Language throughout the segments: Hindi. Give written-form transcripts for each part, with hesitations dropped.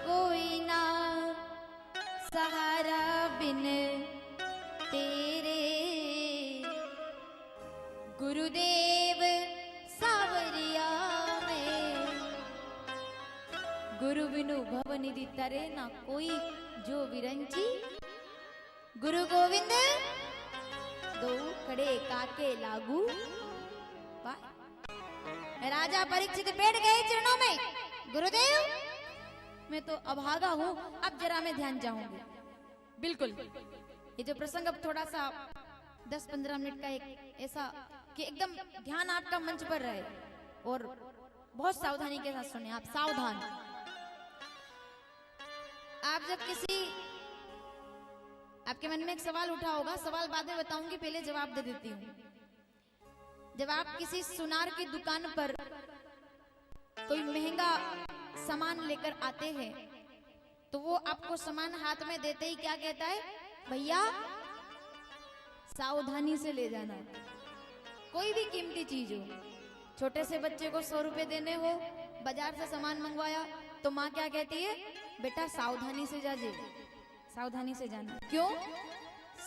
कोई ना सहारा बिन तेरे, गुरुदेव सावरिया में। गुरु बिनु भव निधि तरे ना कोई जो विरंची, गुरु गोविंद दो खड़े काके लागू। राजा परीक्षित बैठ गए चरणों में। गुरुदेव मैं तो अभागा हूं, अब जरा मैं ध्यान चाहूंगी। बिल्कुल ये जो प्रसंग अब थोड़ा सा 10-15 मिनट का एक ऐसा कि एकदम ध्यान आपका मंच पर रहे और बहुत सावधानी के साथ सुने। आप सावधान। आप जब किसी आपके मन में एक सवाल उठा होगा, सवाल बाद में बताऊंगी, पहले जवाब दे देती हूँ। जब आप किसी सुनार की दुकान पर कोई महंगा सामान लेकर आते हैं तो वो आपको सामान हाथ में देते ही क्या कहता है? भैया सावधानी से ले जाना। कोई भी कीमती चीज हो, छोटे से बच्चे को 100 रुपए देने हो, बाजार से सामान मंगवाया तो माँ क्या कहती है? बेटा सावधानी से जाजे, सावधानी से जाना। क्यों?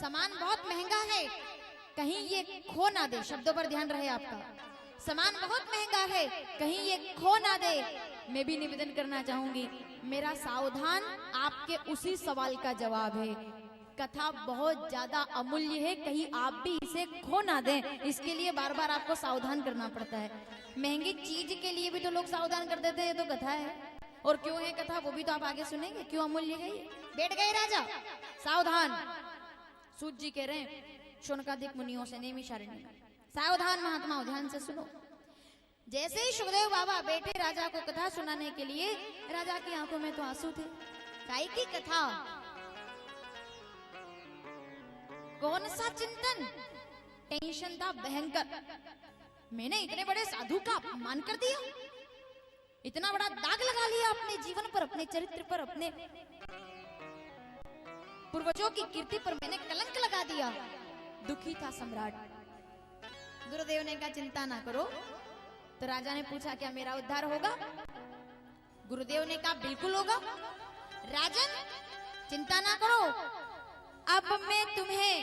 सामान बहुत महंगा है, कहीं ये खो ना दे। शब्दों पर ध्यान रहे आपका। सामान बहुत महंगा है, कहीं ये खो ना दे। मैं भी निवेदन करना चाहूंगी, मेरा सावधान आपके उसी सवाल का जवाब है। कथा बहुत ज्यादा अमूल्य है, कहीं आप भी इसे खो ना दें, इसके लिए बार बार आपको सावधान करना पड़ता है। महंगी चीज के लिए भी तो लोग सावधान कर देते हैं, तो कथा है। और क्यों है कथा वो भी तो आप आगे सुनेंगे, क्यों अमूल्य है ये। बैठ गए राजा, सावधान। सूत जी कह रहे हैं शौनकादिक मुनियों से, नैमिषारण्य में, सावधान महात्माओं ध्यान से सुनो। जैसे ही सुखदेव बाबा बैठे राजा को कथा सुनाने के लिए, राजा की आंखों में तो आंसू थे। काय की कथा? कौन सा चिंतन? टेंशन था भयंकर। मैंने इतने बड़े साधु का अपमान कर दिया, इतना बड़ा दाग लगा लिया अपने जीवन पर, अपने चरित्र पर, अपने पूर्वजों की कीर्ति पर मैंने कलंक लगा दिया। दुखी था सम्राट। गुरुदेव ने कहा चिंता ना करो। तो राजा ने पूछा क्या मेरा उद्धार होगा? गुरुदेव ने कहा बिल्कुल होगा। राजन चिंता ना करो, अब मैं तुम्हें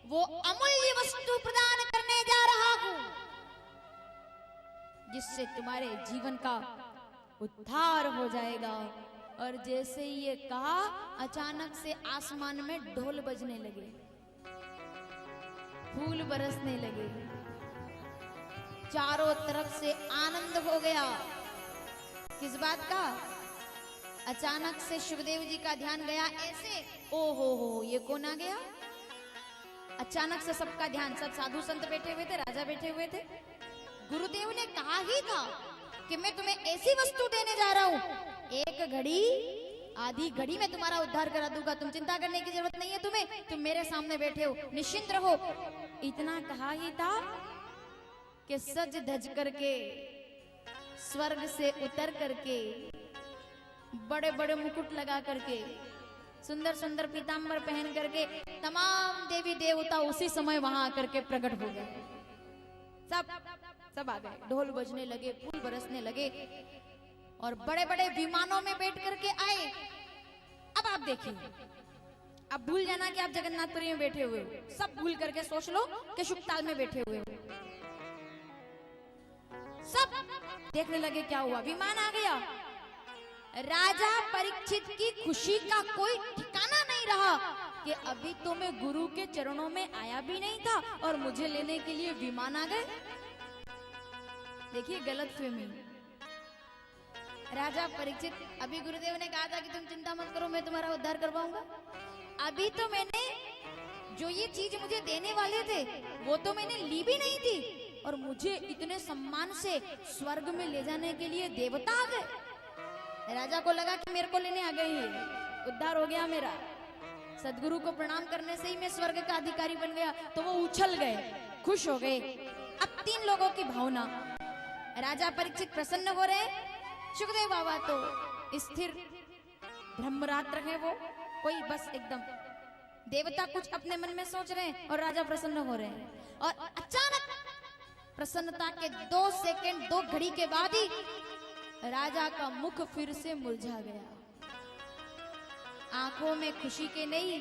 वो अमूल्य वस्तु प्रदान करने जा रहा हूं जिससे तुम्हारे जीवन का उद्धार हो जाएगा। और जैसे ही ये कहा, अचानक से आसमान में ढोल बजने लगे, फूल बरसने लगे, चारों तरफ से आनंद हो गया। किस बात का? अचानक से शिवदेव जी का ध्यान गया ऐसे, ओ हो ये कौन आ गया? अचानक से सबका ध्यान, सब साधु संत बैठे हुए थे, राजा बैठे हुए थे। गुरुदेव ने कहा ही था कि मैं तुम्हें ऐसी वस्तु देने जा रहा हूं, एक घड़ी आधी घड़ी में तुम्हारा उद्धार करा दूंगा। तुम चिंता करने की जरूरत नहीं है तुम्हें, तुम मेरे सामने बैठे हो, निश्चिंत रहो। इतना कहा ही था कि सज धज करके स्वर्ग से उतर करके, बड़े बड़े मुकुट लगा करके, सुंदर सुंदर पीतांबर पहन करके तमाम देवी देवता उसी समय वहां आकर के प्रकट हो गए। सब आ गए, ढोल बजने लगे, फूल बरसने लगे और बड़े बड़े विमानों में बैठ करके आए। अब आप देखिए, अब भूल जाना कि आप जगन्नाथपुरी में बैठे हुए हो, सब भूल करके सोच लो कि शुकताल में बैठे हुए हो। सब देखने लगे क्या हुआ। विमान आ गया। राजा परीक्षित की खुशी का कोई ठिकाना नहीं रहा कि अभी तो मैं गुरु के चरणों में आया भी नहीं था और मुझे लेने के लिए विमान आ गए। देखिए गलतफहमी। राजा परीक्षित, अभी गुरुदेव ने कहा था कि तुम चिंता मत करो, मैं तुम्हारा उद्धार करवाऊंगा। अभी तो मैंने जो ये चीज मुझे देने वाले थे वो तो मैंने ली भी नहीं थी, और मुझे इतने सम्मान से स्वर्ग में ले जाने के लिए देवता आ गए। राजा को लगा कि मेरे को लेने आ गए हैं, उद्धार हो गया मेरा। सदगुरु को प्रणाम करने से ही मैं स्वर्ग का अधिकारी बन गया। तो वो उछल गए, खुश हो गए। अब 3 लोगों की भावना। राजा परीक्षित प्रसन्न हो रहे, सुखदेव बाबा तो स्थिर ब्रह्मरात्र है, वो कोई बस एकदम देवता कुछ अपने मन में सोच रहे हैं और राजा प्रसन्न हो रहे हैं। और अचानक प्रसन्नता के 2 सेकंड 2 घड़ी के बाद ही राजा का मुख फिर से मुरझा गया। आंखों में खुशी के नहीं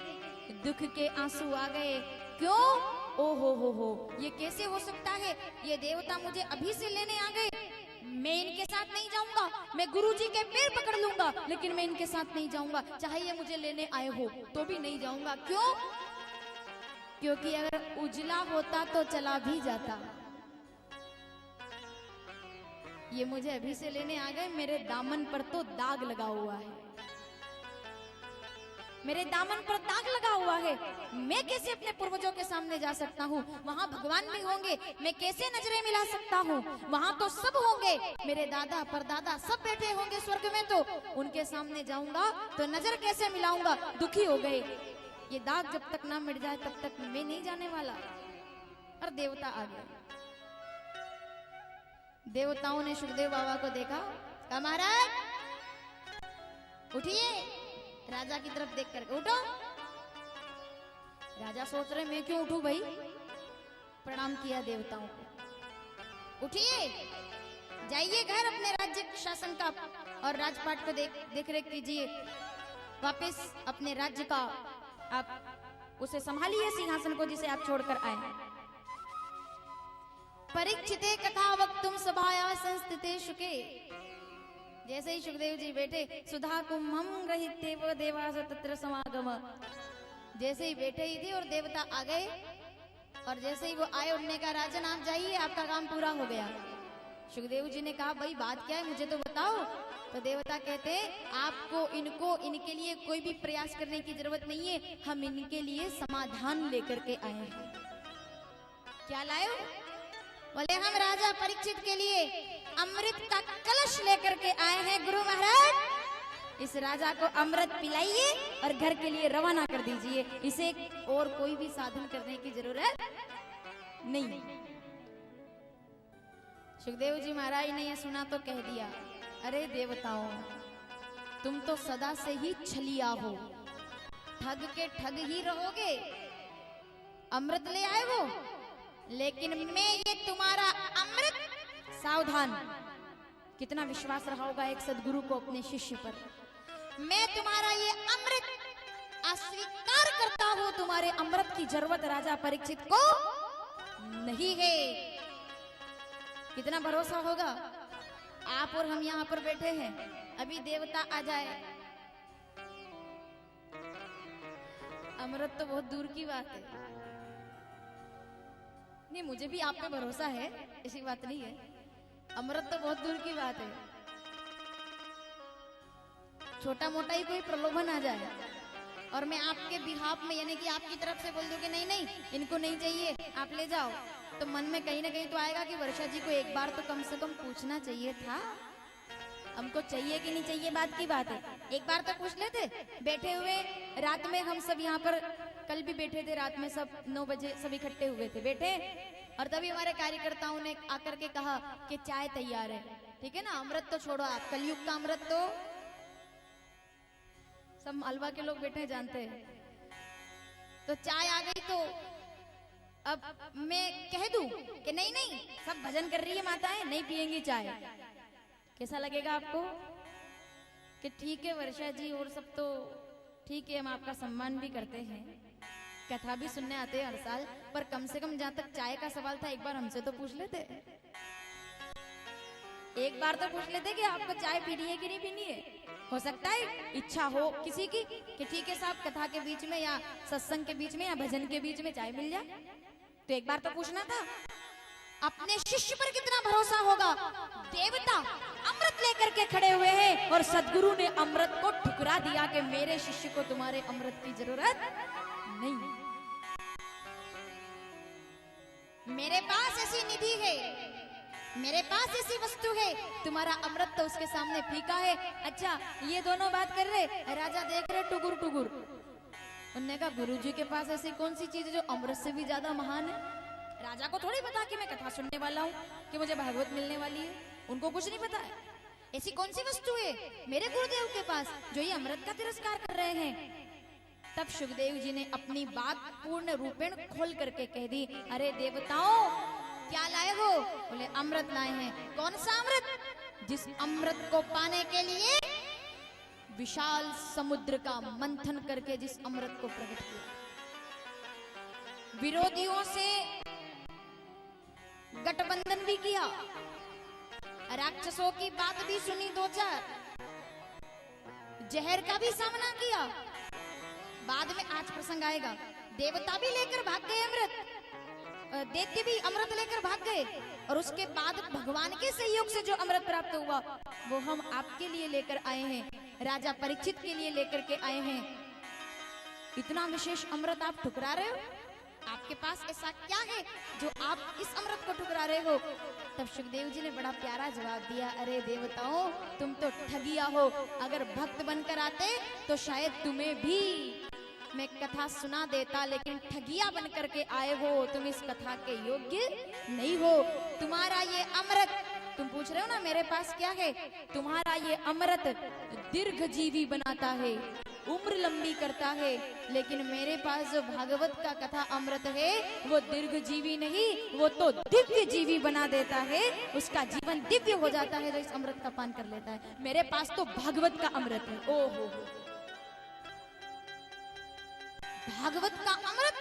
दुख के आंसू आ गए। क्यों? ओ हो, ये कैसे हो सकता है? ये देवता मुझे अभी से लेने आ गए। मैं इनके साथ नहीं जाऊंगा। मैं गुरुजी के पैर पकड़ लूंगा, लेकिन मैं इनके साथ नहीं जाऊंगा। चाहे ये मुझे लेने आए हो तो भी नहीं जाऊंगा। क्यों? क्योंकि अगर उजला होता तो चला भी जाता। ये मुझे अभी से लेने आ गए। मेरे दामन पर तो दाग लगा हुआ है। मेरे दामन पर दाग लगा हुआ है। मैं कैसे अपने पूर्वजों के सामने जा सकता हूँ? वहाँ भगवान भी होंगे। मैं कैसे नजरें मिला सकता हूँ? वहाँ तो सब होंगे। मेरे दादा परदादा सब बैठे होंगे स्वर्ग में। तो उनके सामने जाऊंगा तो नजर कैसे मिलाऊंगा? दुखी हो गए। ये दाग जब तक ना मिट जाए तब तक मैं नहीं जाने वाला। और देवता आ गए। देवताओं ने सुखदेव बाबा को देखा। कहा महाराज उठिए। राजा की तरफ देख कर उठो। राजा सोच रहे मैं क्यों उठूं भाई? प्रणाम किया देवताओं को। उठिए, जाइए घर, अपने राज्य शासन का और राजपाट को देख रेख कीजिए। वापस अपने राज्य का आप उसे संभालिए, सिंहासन को जिसे आप छोड़कर आए हैं। परीक्षिते कथा वक्तुम सभाया संस्थिते शुके। जैसे ही सुखदेव जी बैठे, सुधा कुंभम गृहीते वो देवास तत्र समागम। जैसे ही बैठे ही थे और देवता आ गए, और जैसे ही वो आए उन्होंने कहा राजन आप जाइए, आपका काम पूरा हो गया। सुखदेव जी ने कहा भाई बात क्या है, मुझे तो बताओ। तो देवता कहते आपको इनको इनके लिए कोई भी प्रयास करने की जरूरत नहीं है। हम इनके लिए समाधान लेकर के आए हैं। क्या लाए हो? बोले हम राजा परीक्षित के लिए अमृत का कलश लेकर के आए हैं गुरु महाराज। इस राजा को अमृत पिलाइए और घर के लिए रवाना कर दीजिए। इसे और कोई भी साधन करने की जरूरत नहीं। सुखदेव जी महाराज ने यह सुना तो कह दिया अरे देवताओं, तुम तो सदा से ही छलिया हो, ठग के ठग ही रहोगे। अमृत ले आए हो, लेकिन मैं ये तुम्हारा अमृत, सावधान, कितना विश्वास रहा होगा एक सदगुरु को अपने शिष्य पर। मैं तुम्हारा ये अमृत अस्वीकार करता हूं। तुम्हारे अमृत की जरूरत राजा परीक्षित को नहीं है। कितना भरोसा होगा? आप और हम यहाँ पर बैठे हैं, अभी देवता आ जाए, अमृत तो बहुत दूर की बात है। नहीं, मुझे भी आप पे भरोसा है, ऐसी बात नहीं है। अमृत तो बहुत दूर की बात है। छोटा मोटा ही कोई प्रलोभन आ जाए और मैं आपके बिहाफ में, यानी कि आपकी तरफ से बोल दूं कि नहीं नहीं इनको नहीं चाहिए, आप ले जाओ, तो मन में कहीं ना कहीं तो आएगा कि वर्षा जी को एक बार तो कम से कम पूछना चाहिए था, हमको चाहिए कि नहीं चाहिए, बात की बात है। एक बार तो पूछ लेते। बैठे हुए रात में हम सब यहाँ पर कल भी बैठे थे, रात में सब 9 बजे सब इकट्ठे हुए थे, बैठे, और तभी हमारे कार्यकर्ताओं ने आकर के कहा कि चाय तैयार है। ठीक है ना, अमृत तो छोड़ो, आप कलयुग का अमृत तो सब मालवा के लोग बैठे जानते हैं। तो चाय आ गई, तो अब मैं कह दूं कि नहीं नहीं सब भजन कर रही है माताएं, नहीं पिएंगी चाय, कैसा लगेगा आपको? कि ठीक है वर्षा जी और सब तो ठीक है, हम आपका सम्मान भी करते हैं, कथा भी सुनने आते हैं हर साल, पर कम से कम जहां तक चाय का सवाल था एक बार हमसे तो पूछ लेते, एक बार तो पूछ लेते कि आपको चाय पीनी है कि नहीं पीनी है। हो सकता है इच्छा हो किसी की कि ठीक है साहब कथा के बीच में या सत्संग के बीच में या भजन के बीच में चाय मिल जाए, तो एक बार तो पूछना था। अपने शिष्य पर कितना भरोसा होगा। देवता अमृत लेकर के खड़े हुए हैं और सदगुरु ने अमृत को ठुकरा दिया कि मेरे शिष्य को तुम्हारे अमृत की जरूरत नहीं। मेरे पास ऐसी निधि है, मेरे पास ऐसी वस्तु है, तुम्हारा अमृत तो उसके सामने फीका है। अच्छा ये दोनों बात कर रहे, राजा देख रहे टुकुर टुकुर। उन्होंने कहा गुरुजी के पास ऐसी कौन सी चीज है जो अमृत से भी ज्यादा महान है? राजा को थोड़ी पता कि मैं कथा सुनने वाला हूँ, कि मुझे भागवत मिलने वाली है, उनको कुछ नहीं पता है। ऐसी कौन सी वस्तु है मेरे गुरुदेव के पास जो ये अमृत का तिरस्कार कर रहे हैं? तब सुखदेव जी ने अपनी बात पूर्ण रूपेण खोल करके कह दी, अरे देवताओं क्या लाए हो? बोले अमृत लाए हैं। कौन सा अमृत? जिस अमृत को पाने के लिए विशाल समुद्र का मंथन करके जिस अमृत को प्रकट किया, विरोधियों से गठबंधन भी किया, राक्षसों की बात भी सुनी, दो चार जहर का भी सामना किया। बाद में आज प्रसंग आएगा, देवता भी लेकर भाग गए अमृत, दैत्य भी अमृत लेकर भाग गए, और उसके बाद भगवान के सहयोग से जो अमृत प्राप्त हुआ वो हम आपके लिए लेकर आए हैं, राजा परीक्षित के लिए लेकर के आए हैं। इतना विशेष अमृत आप ठुकरा रहे हो, आपके पास ऐसा क्या है जो आप इस अमृत को ठुकरा रहे हो? तब सुखदेव जी ने बड़ा प्यारा जवाब दिया, अरे देवताओं, तुम तो ठगिया हो, अगर भक्त बनकर आते तो शायद तुम्हें भी मैं कथा सुना देता, लेकिन ठगिया बनकर के आए हो, तुम इस कथा के योग्य नहीं हो। तुम्हारा ये अमृत, तुम पूछ रहे हो ना मेरे पास क्या है, तुम्हारा ये अमृत दीर्घजीवी बनाता है, उम्र लंबी करता है, लेकिन मेरे पास जो भागवत का कथा अमृत है वो दीर्घजीवी नहीं, वो तो दिव्य जीवी बना देता है, उसका जीवन दिव्य हो जाता है जो इस अमृत का पान कर लेता है। मेरे पास तो भागवत का अमृत है। ओहो, भागवत का अमृत।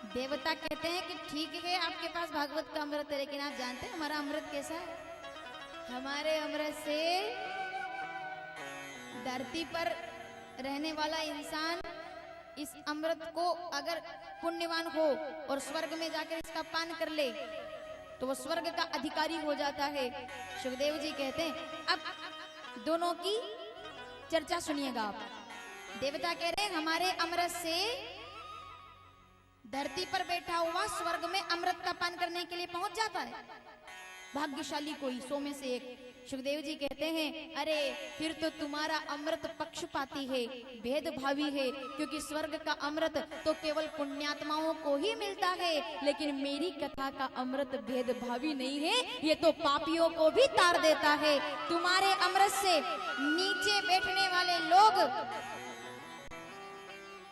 देवता कहते हैं कि ठीक है आपके पास भागवत का अमृत है, लेकिन आप जानते हैं हमारा अमृत कैसा है? हमारे अमृत से धरती पर रहने वाला इंसान इस अमृत को अगर पुण्यवान हो और स्वर्ग में जाकर इसका पान कर ले तो वो स्वर्ग का अधिकारी हो जाता है। सुखदेव जी कहते हैं, अब दोनों की चर्चा सुनिएगा आप। देवता कह रहे हैं हमारे अमृत से धरती पर बैठा हुआ स्वर्ग में अमृत का पान करने के लिए पहुंच जाता है, भाग्यशाली कोई 100 में से एक। सुखदेव जी कहते हैं, अरे फिर तो तुम्हारा अमृत पक्षपाती है, भेदभावी है, क्योंकि स्वर्ग का अमृत तो केवल पुण्यात्माओं को ही मिलता है, लेकिन मेरी कथा का अमृत भेदभावी नहीं है, ये तो पापियों को भी तार देता है। तुम्हारे अमृत से नीचे बैठने वाले लोग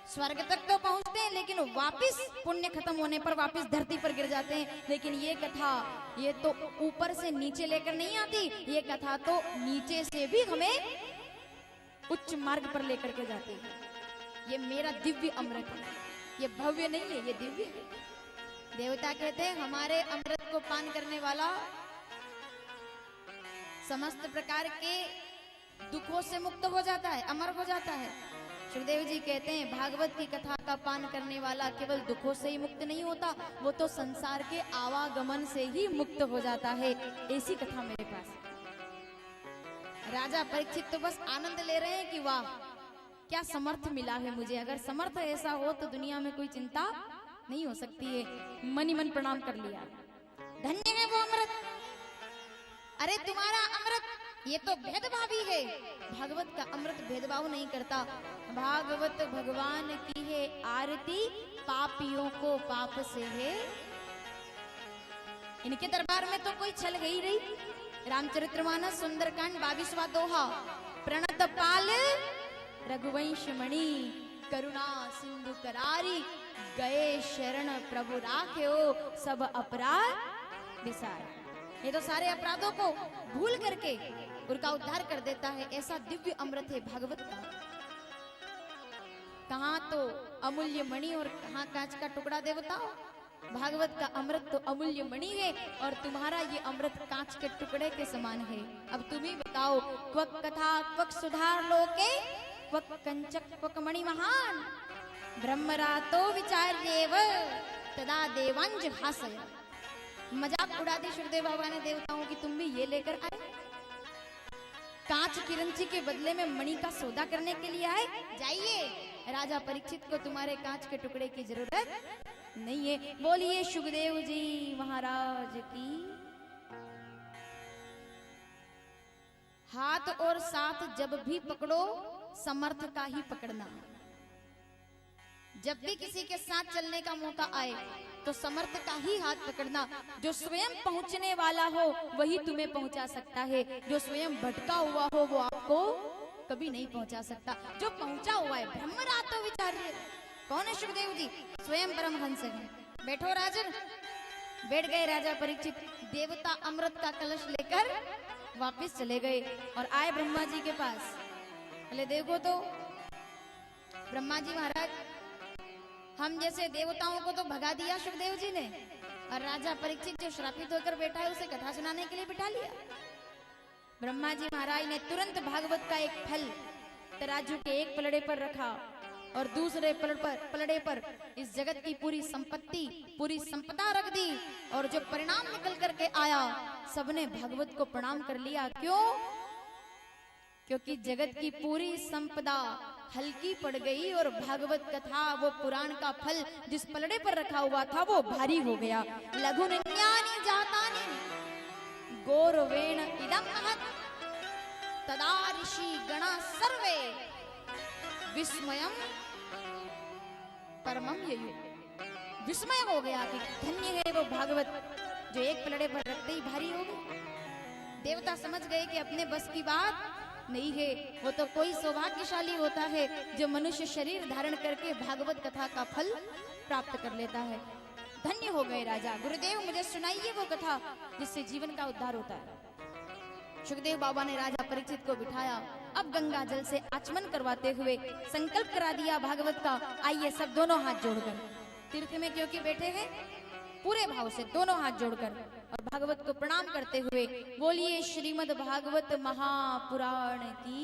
स्वर्ग तक तो पहुंचते हैं, लेकिन वापस पुण्य खत्म होने पर वापस धरती पर गिर जाते हैं। लेकिन ये कथा, ये तो ऊपर से नीचे लेकर नहीं आती, ये कथा तो नीचे से भी हमें उच्च मार्ग पर लेकर के जाती है। ये मेरा दिव्य अमृत है, ये भव्य नहीं है, ये दिव्य है। देवता कहते हैं हमारे अमृत को पान करने वाला समस्त प्रकार के दुखों से मुक्त हो जाता है, अमर हो जाता है। सुखदेव जी कहते हैं भागवत की कथा का पान करने वाला केवल दुखों से ही मुक्त नहीं होता, वो तो संसार के आवागमन से ही मुक्त हो जाता है। ऐसी कथा मेरे पास। राजा परीक्षित तो बस आनंद ले रहे हैं कि वाह क्या समर्थ मिला है मुझे, अगर समर्थ ऐसा हो तो दुनिया में कोई चिंता नहीं हो सकती है। मन ही मन प्रणाम कर लिया, धन्य है वो अमृत। अरे तुम्हारा अमृत ये तो भेदभावी है, भागवत का अमृत भेदभाव नहीं करता। भागवत भगवान की है आरती, पापियों को पाप से है। इनके दरबार में तो कोई छल गई रही। रामचरितमानस सुंदरकांड 22वां दोहा, प्रणत पाल रघुवंश मणि, करुणा सिंधु करारी, गए शरण प्रभु राख्यो, सब अपराध विसार। ये तो सारे अपराधों को भूल करके उनका उद्धार कर देता है। ऐसा दिव्य अमृत है भागवत का। कहाँ तो अमूल्य मणि और कहाँ कांच का टुकड़ा देवताओं। भागवत का अमृत तो अमूल्य मणि है और तुम्हारा ये अमृत कांच के टुकड़े के समान है। अब तुम ही बताओ, क्वक कथा क्वक सुधार लोके, क्वक कंचक क्वक मणि महान, ब्रह्मरातो विचार्येव तदा देवांज हासय। मजाक उड़ा दी सुखदेव बाबा ने देवताओं की, तुम भी ये लेकर आए, कांच किरंची के बदले में मणि का सौदा करने के लिए आए। जाइए, राजा परीक्षित को तुम्हारे कांच के टुकड़े की जरूरत नहीं है। बोलिए सुखदेव जी महाराज की। हाथ और साथ जब भी पकड़ो, समर्थ का ही पकड़ना। जब भी किसी के साथ चलने का मौका आए तो समर्थ का ही हाथ पकड़ना। जो स्वयं पहुंचने वाला हो वही तुम्हें पहुंचा सकता है, जो स्वयं भटका हुआ हो वो आपको कभी नहीं पहुंचा सकता। जो पहुंचा हुआ है, ब्रह्मरातो विचार्य, कौन है सुखदेव जी? स्वयं परमहंस है। बैठो राजन, बैठ गए राजा परीक्षित। देवता अमृत का कलश लेकर वापस चले गए और आए ब्रह्मा जी के पास। बोले देखो तो ब्रह्मा जी महाराज, हम जैसे देवताओं को तो भगा दिया सुखदेव जी ने, और राजा परीक्षित जो श्रापित होकर बैठा है उसे कथा सुनाने के लिए बिठा लिया। ब्रह्मा जी महाराज ने तुरंत भागवत का एक फल तराजू के एक पलड़े पर रखा और दूसरे पलड़े पर इस जगत की पूरी संपत्ति, पूरी संपदा रख दी। और जो परिणाम निकल करके आया, सबने भागवत को प्रणाम कर लिया। क्यों? क्योंकि जगत की पूरी संपदा हल्की पड़ गई और भागवत कथा, वो पुराण का फल जिस पलड़े पर रखा हुआ था, वो भारी हो गया। लघु निन्यानि जातानि गौरवेण इदं महत् तदा ऋषि गणा सर्वे विस्मयम परमम ययु। विस्मय हो गया कि धन्य है वो भागवत जो एक पलड़े पर रखते ही भारी हो गई। देवता समझ गए कि अपने बस की बात नहीं है। वो तो कोई सौभाग्यशाली होता है जो मनुष्य शरीर धारण करके भागवत कथा का फल प्राप्त कर लेता है। धन्य हो गए राजा। गुरुदेव मुझे सुनाइए वो कथा जिससे जीवन का उद्धार होता है। सुखदेव बाबा ने राजा परीक्षित को बिठाया। अब गंगा जल से आचमन करवाते हुए संकल्प करा दिया भागवत का। आइए सब दोनों हाथ जोड़कर, तीर्थ में क्योंकि बैठे हैं, पूरे भाव से दोनों हाथ जोड़कर और भागवत को प्रणाम करते हुए बोलिए श्रीमद् भागवत महापुराण की।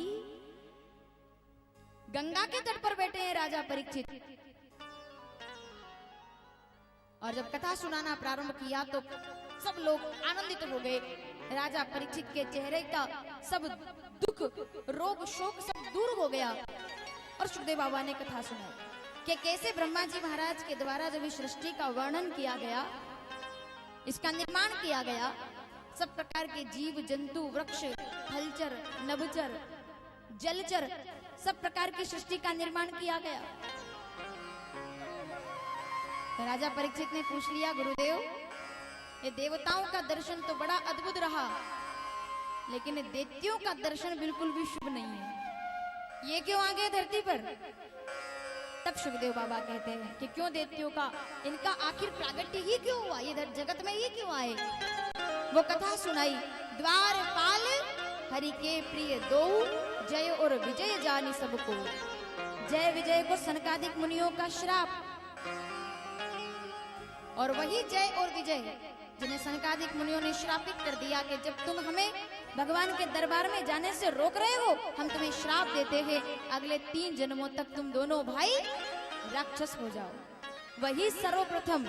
गंगा के तट पर बैठे हैं राजा परीक्षित, और जब कथा सुनाना प्रारंभ किया तो सब लोग आनंदित हो गए। राजा परीक्षित के चेहरे का सब दुख, रोग, शोक सब दूर हो गया। और सुखदेव बाबा ने कथा सुनाई कि कैसे ब्रह्मा जी महाराज के द्वारा जब इस सृष्टि का वर्णन किया गया, इसका निर्माण किया गया, सब प्रकार के जीव जंतु, वृक्ष, फलचर, नभचर, जलचर, सब प्रकार की सृष्टि का निर्माण किया गया। तो राजा परीक्षित ने पूछ लिया, गुरुदेव ये देवताओं का दर्शन तो बड़ा अद्भुत रहा, लेकिन दैत्यों का दर्शन बिल्कुल भी शुभ नहीं है, ये क्यों आ गए धरती पर? तब सुखदेव बाबा कहते हैं कि क्यों दैत्यों का, इनका आखिर प्रागट्य ही क्यों हुआ, ये जगत में ही क्यों आए? वो कथा सुनाई। द्वारपाल हरि के प्रिय दो, जय और विजय जानी सबको। जय विजय को सनकादिक मुनियों का श्राप, और वही जय और विजय जिन्हें सनकादिक मुनियों ने श्रापित कर दिया कि जब तुम हमें भगवान के दरबार में जाने से रोक रहे हो, हम तुम्हें श्राप देते हैं, अगले 3 जन्मों तक तुम दोनों भाई राक्षस हो जाओ। वही सर्वप्रथम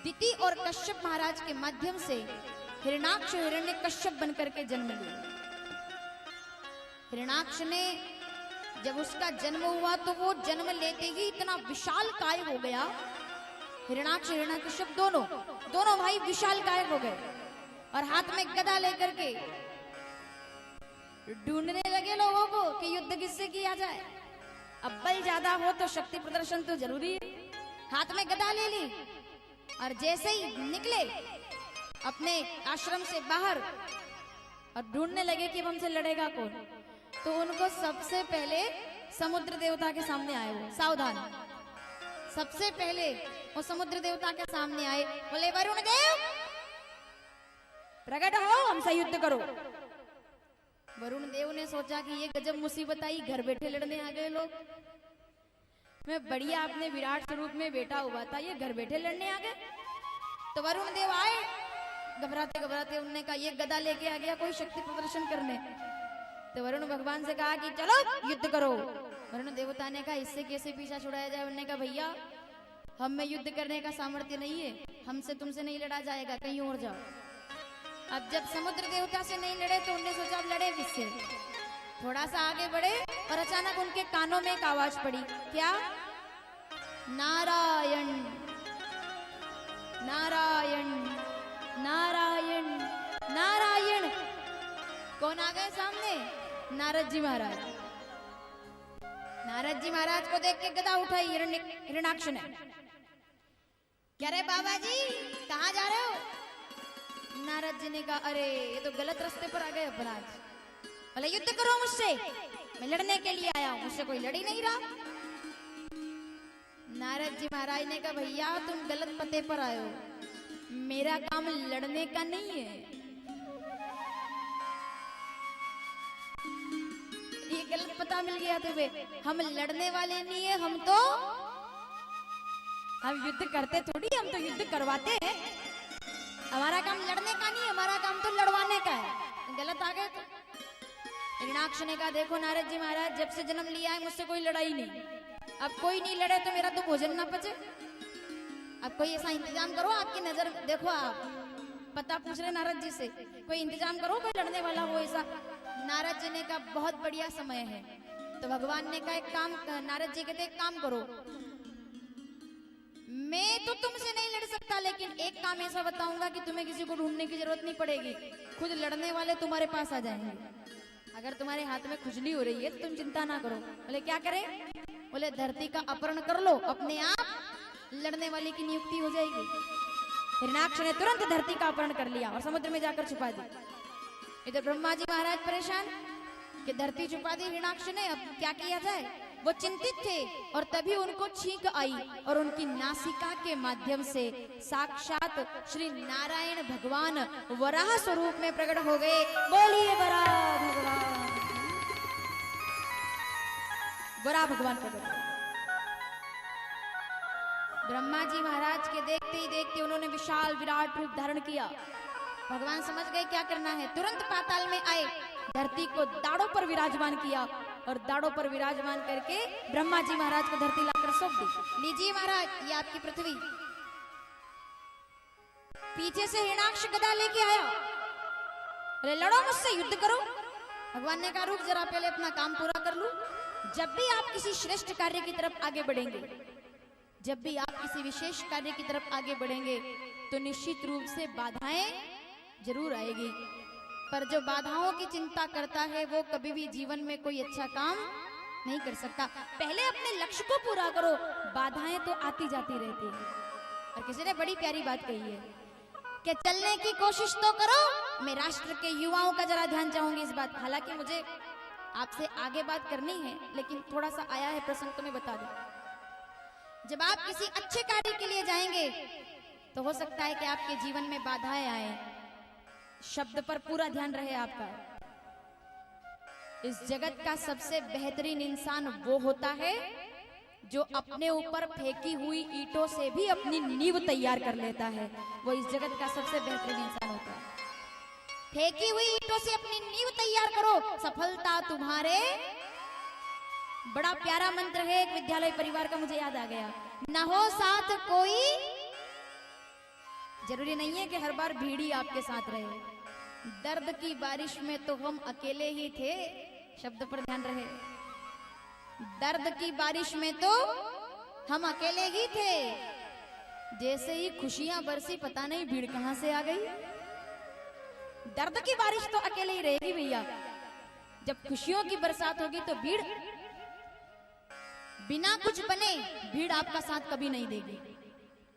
दिति और कश्यप महाराज के माध्यम से हिरणाक्ष हिरण्यकश्यप बनकर के जन्म लिया। हिरणाक्ष ने जब उसका जन्म हुआ तो वो जन्म लेते ही इतना विशाल काय हो गया। हिरणाक्ष हिरण्यकश्यप दोनों भाई विशाल काय हो गए और हाथ में गदा लेकर के ढूंढने लगे लोगों को कि युद्ध किससे किया जाए। अब बल ज्यादा हो तो शक्ति प्रदर्शन तो जरूरी है। हाथ में गदा ले ली और जैसे ही निकले अपने आश्रम से बाहर और ढूंढने लगे कि अब हमसे लड़ेगा कौन, तो उनको सबसे पहले समुद्र देवता के सामने आए। वो सावधान, सबसे पहले वो समुद्र देवता के सामने आए। बोले वरुण देव प्रकट हो, हमसे युद्ध करो। वरुण देव ने सोचा कि ये गजब मुसीबत आई, घर बैठे लड़ने आ गए लोग। मैं बढ़िया अपने विराट स्वरूप में बैठा हुआ था, ये घर बैठे लड़ने आ गए। तो वरुण देव आए घबराते घबराते, उन्होंने कहा ये गदा लेके आ गया कोई शक्ति प्रदर्शन करने। तो वरुण भगवान से कहा कि चलो युद्ध करो। वरुण देवता ने कहा इससे कैसे पीछा छुड़ाया जाए। उन्होंने कहा भैया हम में युद्ध करने का सामर्थ्य नहीं है, हमसे तुमसे नहीं लड़ा जाएगा, कहीं और जाओ। अब जब समुद्र देवता से नहीं लड़े तो उन्होंने सोचा अब लड़े किससे। थोड़ा सा आगे बढ़े और अचानक उनके कानों में एक आवाज पड़ी, क्या? नारायण नारायण नारायण नारायण। कौन आ गए सामने? नारद जी महाराज। नारद जी महाराज को देख के गदा उठाई हिरण्याक्ष ने। क्या रे बाबा जी कहाँ जा रहे हो? नारद जी ने कहा अरे ये तो गलत रास्ते पर आ गए अपन आज। बोले युद्ध करो मुझसे, मैं लड़ने के लिए आया हूं, मुझसे कोई लड़ ही नहीं रहा। नारद जी महाराज ने कहा भैया तुम गलत पते पर आए हो, मेरा काम लड़ने का नहीं है। ये गलत पता मिल गया तुम्हें, हम लड़ने वाले नहीं है, हम युद्ध करते थोड़ी, हम तो युद्ध करवाते हैं। हमारा काम लड़ने का नहीं है, हमारा काम तो लड़वाने का है। गलत आ गए तो हिरण्याक्ष ने कहा देखो नारद जी महाराज, जब से जन्म लिया है मुझसे कोई लड़ाई नहीं, अब कोई नहीं लड़े तो मेरा तो भोजन ना पचे। अब कोई ऐसा इंतजाम करो, आपकी नजर देखो, आप पता पूछ रहे नारद जी से, कोई इंतजाम करो कोई लड़ने वाला हो ऐसा। नारद जी ने कहा बहुत बढ़िया समय है। तो भगवान ने कहा एक काम, नारद जी कहते एक काम करो, मैं तो तुमसे नहीं लड़ सकता, लेकिन एक काम ऐसा बताऊंगा कि तुम्हें किसी को ढूंढने की जरूरत नहीं पड़ेगी, खुद लड़ने वाले तुम्हारे पास आ जाएंगे। अगर तुम्हारे हाथ में खुजली हो रही है तो तुम चिंता ना करो। बोले क्या करें? बोले धरती का अपहरण कर लो, अपने आप लड़ने वाले की नियुक्ति हो जाएगी। हिरण्याक्ष ने तुरंत धरती का अपहरण कर लिया और समुद्र में जाकर छुपा दी। इधर ब्रह्मा जी महाराज परेशान कि धरती छुपा दी हिरण्याक्ष ने, अब क्या किया जाए। वो चिंतित थे और तभी उनको छींक आई और उनकी नासिका के माध्यम से साक्षात श्री नारायण भगवान वराह स्वरूप में प्रकट हो गए। बोलिए वराह भगवान, वराह भगवान प्रकट। ब्रह्मा जी महाराज के देखते ही देखते उन्होंने विशाल विराट रूप धारण किया। भगवान समझ गए क्या करना है, तुरंत पाताल में आए, धरती को दाढ़ों पर विराजमान किया और दाढ़ों पर विराजमान करके ब्रह्मा जी महाराज को धरती लाकर सौंप दी। लीजिए महाराज ये आपकी पृथ्वी। पीछे से हिरण्याक्ष गदा लेके आया, अरे लड़ो मुझसे, युद्ध करो। भगवान ने कहा रुक जरा, पहले अपना काम पूरा कर लूं। जब भी आप किसी श्रेष्ठ कार्य की तरफ आगे बढ़ेंगे, जब भी आप किसी विशेष कार्य की तरफ आगे बढ़ेंगे तो निश्चित रूप से बाधाएं जरूर आएगी, पर जो बाधाओं की चिंता करता है वो कभी भी जीवन में कोई अच्छा काम नहीं कर सकता। पहले अपने लक्ष्य को पूरा करो, बाधाएं तो आती जाती रहती है। और किसी ने बड़ी प्यारी बात कही है कि चलने की कोशिश तो करो। मैं राष्ट्र के युवाओं का जरा ध्यान चाहूंगी इस बात, हालांकि मुझे आपसे आगे बात करनी है लेकिन थोड़ा सा आया है प्रसंग तो मैं बता दूं। जब आप किसी अच्छे कार्य के लिए जाएंगे तो हो सकता है कि आपके जीवन में बाधाएं आए, शब्द पर पूरा ध्यान रहे आपका। इस जगत का सबसे बेहतरीन इंसान वो होता है जो अपने ऊपर फेंकी हुई ईंटों से भी अपनी नींव तैयार कर लेता है। वो इस जगत का सबसे बेहतरीन इंसान होता है। फेंकी हुई ईंटों से अपनी नींव तैयार करो, सफलता तुम्हारे। बड़ा प्यारा मंत्र है एक विद्यालय परिवार का, मुझे याद आ गया, न हो साथ कोई। जरूरी नहीं है कि हर बार भीड़ ही आपके साथ रहे। दर्द की बारिश में तो हम अकेले ही थे, शब्द पर ध्यान रहे। दर्द की बारिश में तो हम अकेले ही थे, जैसे ही खुशियां बरसी पता नहीं भीड़ कहां से आ गई। दर्द की बारिश तो अकेले ही रहेगी भैया, जब खुशियों की बरसात होगी तो भीड़ बिना कुछ बने भीड़ आपका साथ कभी नहीं देगी।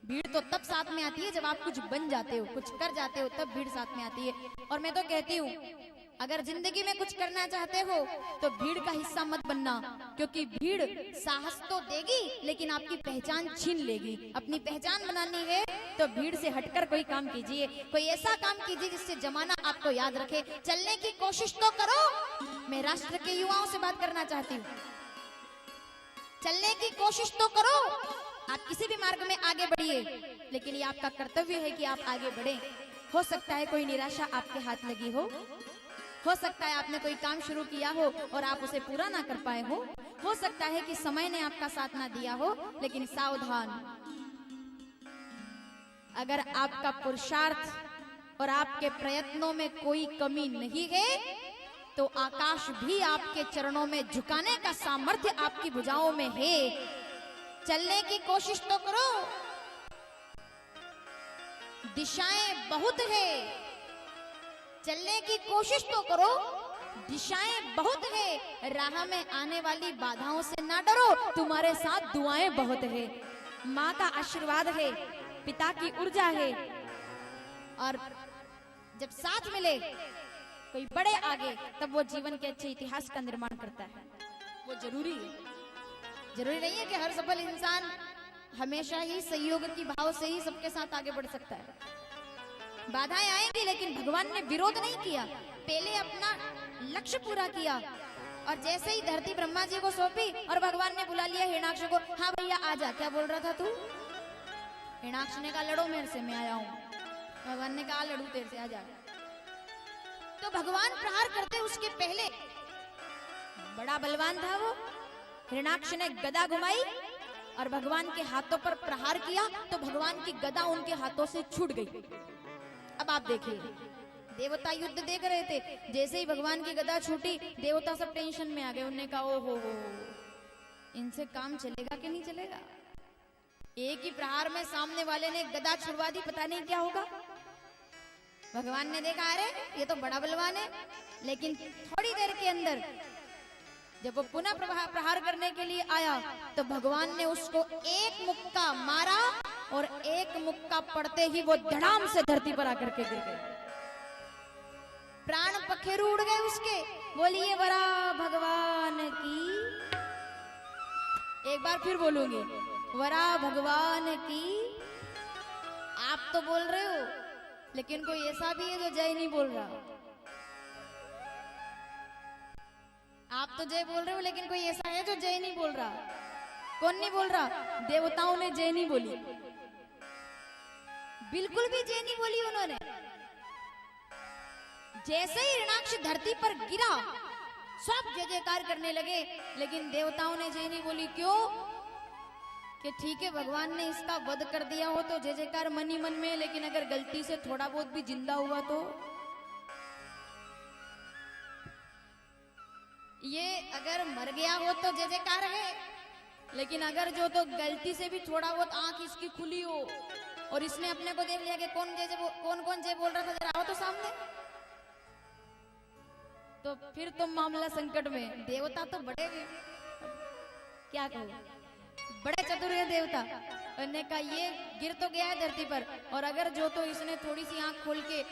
भीड़ तो तब साथ में आती है जब आप कुछ बन जाते हो, कुछ कर जाते हो, तब भीड़ साथ में आती है। और मैं तो कहती हूँ अगर जिंदगी में कुछ करना चाहते हो तो भीड़ का हिस्सा मत बनना, क्योंकि भीड़ साहस तो देगी लेकिन आपकी पहचान छीन लेगी। अपनी पहचान बनानी है तो भीड़ से हटकर कोई काम कीजिए, कोई ऐसा काम कीजिए जिससे जमाना आपको याद रखे। चलने की कोशिश तो करो। मैं राष्ट्र के युवाओं से बात करना चाहती हूँ, चलने की कोशिश तो करो। आप किसी भी मार्ग में आगे बढ़िए, लेकिन ये आपका कर्तव्य है कि आप आगे बढ़ें। हो सकता है कोई निराशा आपके हाथ लगी हो सकता है आपने कोई काम शुरू किया हो और आप उसे पूरा ना कर पाए हो सकता है कि समय ने आपका साथ ना दिया हो, लेकिन सावधान, अगर आपका पुरुषार्थ और आपके प्रयत्नों में कोई कमी नहीं है तो आकाश भी आपके चरणों में झुकाने का सामर्थ्य आपकी भुजाओं में है। चलने की कोशिश तो करो, दिशाएं बहुत है। चलने की कोशिश तो करो, दिशाएं बहुत है। राह में आने वाली बाधाओं से ना डरो, तुम्हारे साथ दुआएं बहुत है। माँ का आशीर्वाद है, पिता की ऊर्जा है, और जब साथ मिले कोई बड़े आगे तब वो जीवन के अच्छे इतिहास का निर्माण करता है। वो जरूरी है। जरूरी नहीं है कि हर सफल इंसान हमेशा ही सहयोग की भाव से ही सबके साथ आगे बढ़ सकता है। बाधाएं आएंगी लेकिन भगवान ने विरोध नहीं किया, पहले अपना लक्ष्य पूरा किया। और जैसे ही धरती ब्रह्मा जी को सौंपी और भगवान ने बुला लिया हिरणाक्ष को, हाँ भैया आजा, क्या बोल रहा था तू? हिरणाक्ष ने कहा लड़ो मेरे से, मैं आया हूं। भगवान ने कहा लड़ू तेरे से, आजा। तो भगवान प्रहार करते उसके पहले, बड़ा बलवान था वो, हिरणाक्ष ने गदा घुमाई और भगवान के हाथों पर प्रहार किया तो भगवान की गदा उनके हाथों से छूट गई। अब आप देखिए, देवता युद्ध देख रहे थे, जैसे ही भगवान की गदा छूटी देवता सब टेंशन में आ गए। उन्होंने कहा ओ हो, इनसे काम चलेगा कि नहीं चलेगा? एक ही प्रहार में सामने वाले ने गदा छुड़वा दी, पता नहीं क्या होगा। भगवान ने देखा अरे ये तो बड़ा बलवान है, लेकिन थोड़ी देर के अंदर जब वो पुनः प्रहार करने के लिए आया तो भगवान ने उसको एक मुक्का मारा और एक मुक्का पड़ते ही वो धड़ाम से धरती पर आकर के गिर गए। प्राण पखेरु उड़ गए उसके। बोलिए वरा भगवान की। एक बार फिर बोलूंगी, वरा भगवान की। आप तो बोल रहे हो लेकिन कोई ऐसा भी है जो जय नहीं बोल रहा। आप तो जय बोल रहे हो लेकिन कोई ऐसा है जो जय नहीं बोल रहा। कौन नहीं बोल रहा? देवताओं ने जय नहीं बोली, बिल्कुल भी जय नहीं बोली उन्होंने। जैसे ही हिरणाक्ष धरती पर गिरा सब जय जयकार करने लगे, लेकिन देवताओं ने जय नहीं बोली। क्यों? कि ठीक है भगवान ने इसका वध कर दिया हो तो जय जयकार मन ही मन में, लेकिन अगर गलती से थोड़ा बहुत भी जिंदा हुआ तो ये अगर मर गया हो तो जय जयकार है, लेकिन अगर जो तो गलती से भी थोड़ा बहुत आंख इसकी खुली हो और इसने अपने को देख लिया कि कौन कौन जय बोल रहा था, जरा आओ तो सामने, तो फिर तुम मामला संकट में। देवता तो बड़े, क्या कहूं, बड़े चतुर है देवता। उन्होंने कहा ये गिर तो गया है धरती पर, और अगर जो तो इसने थोड़ी सी आंख खोल के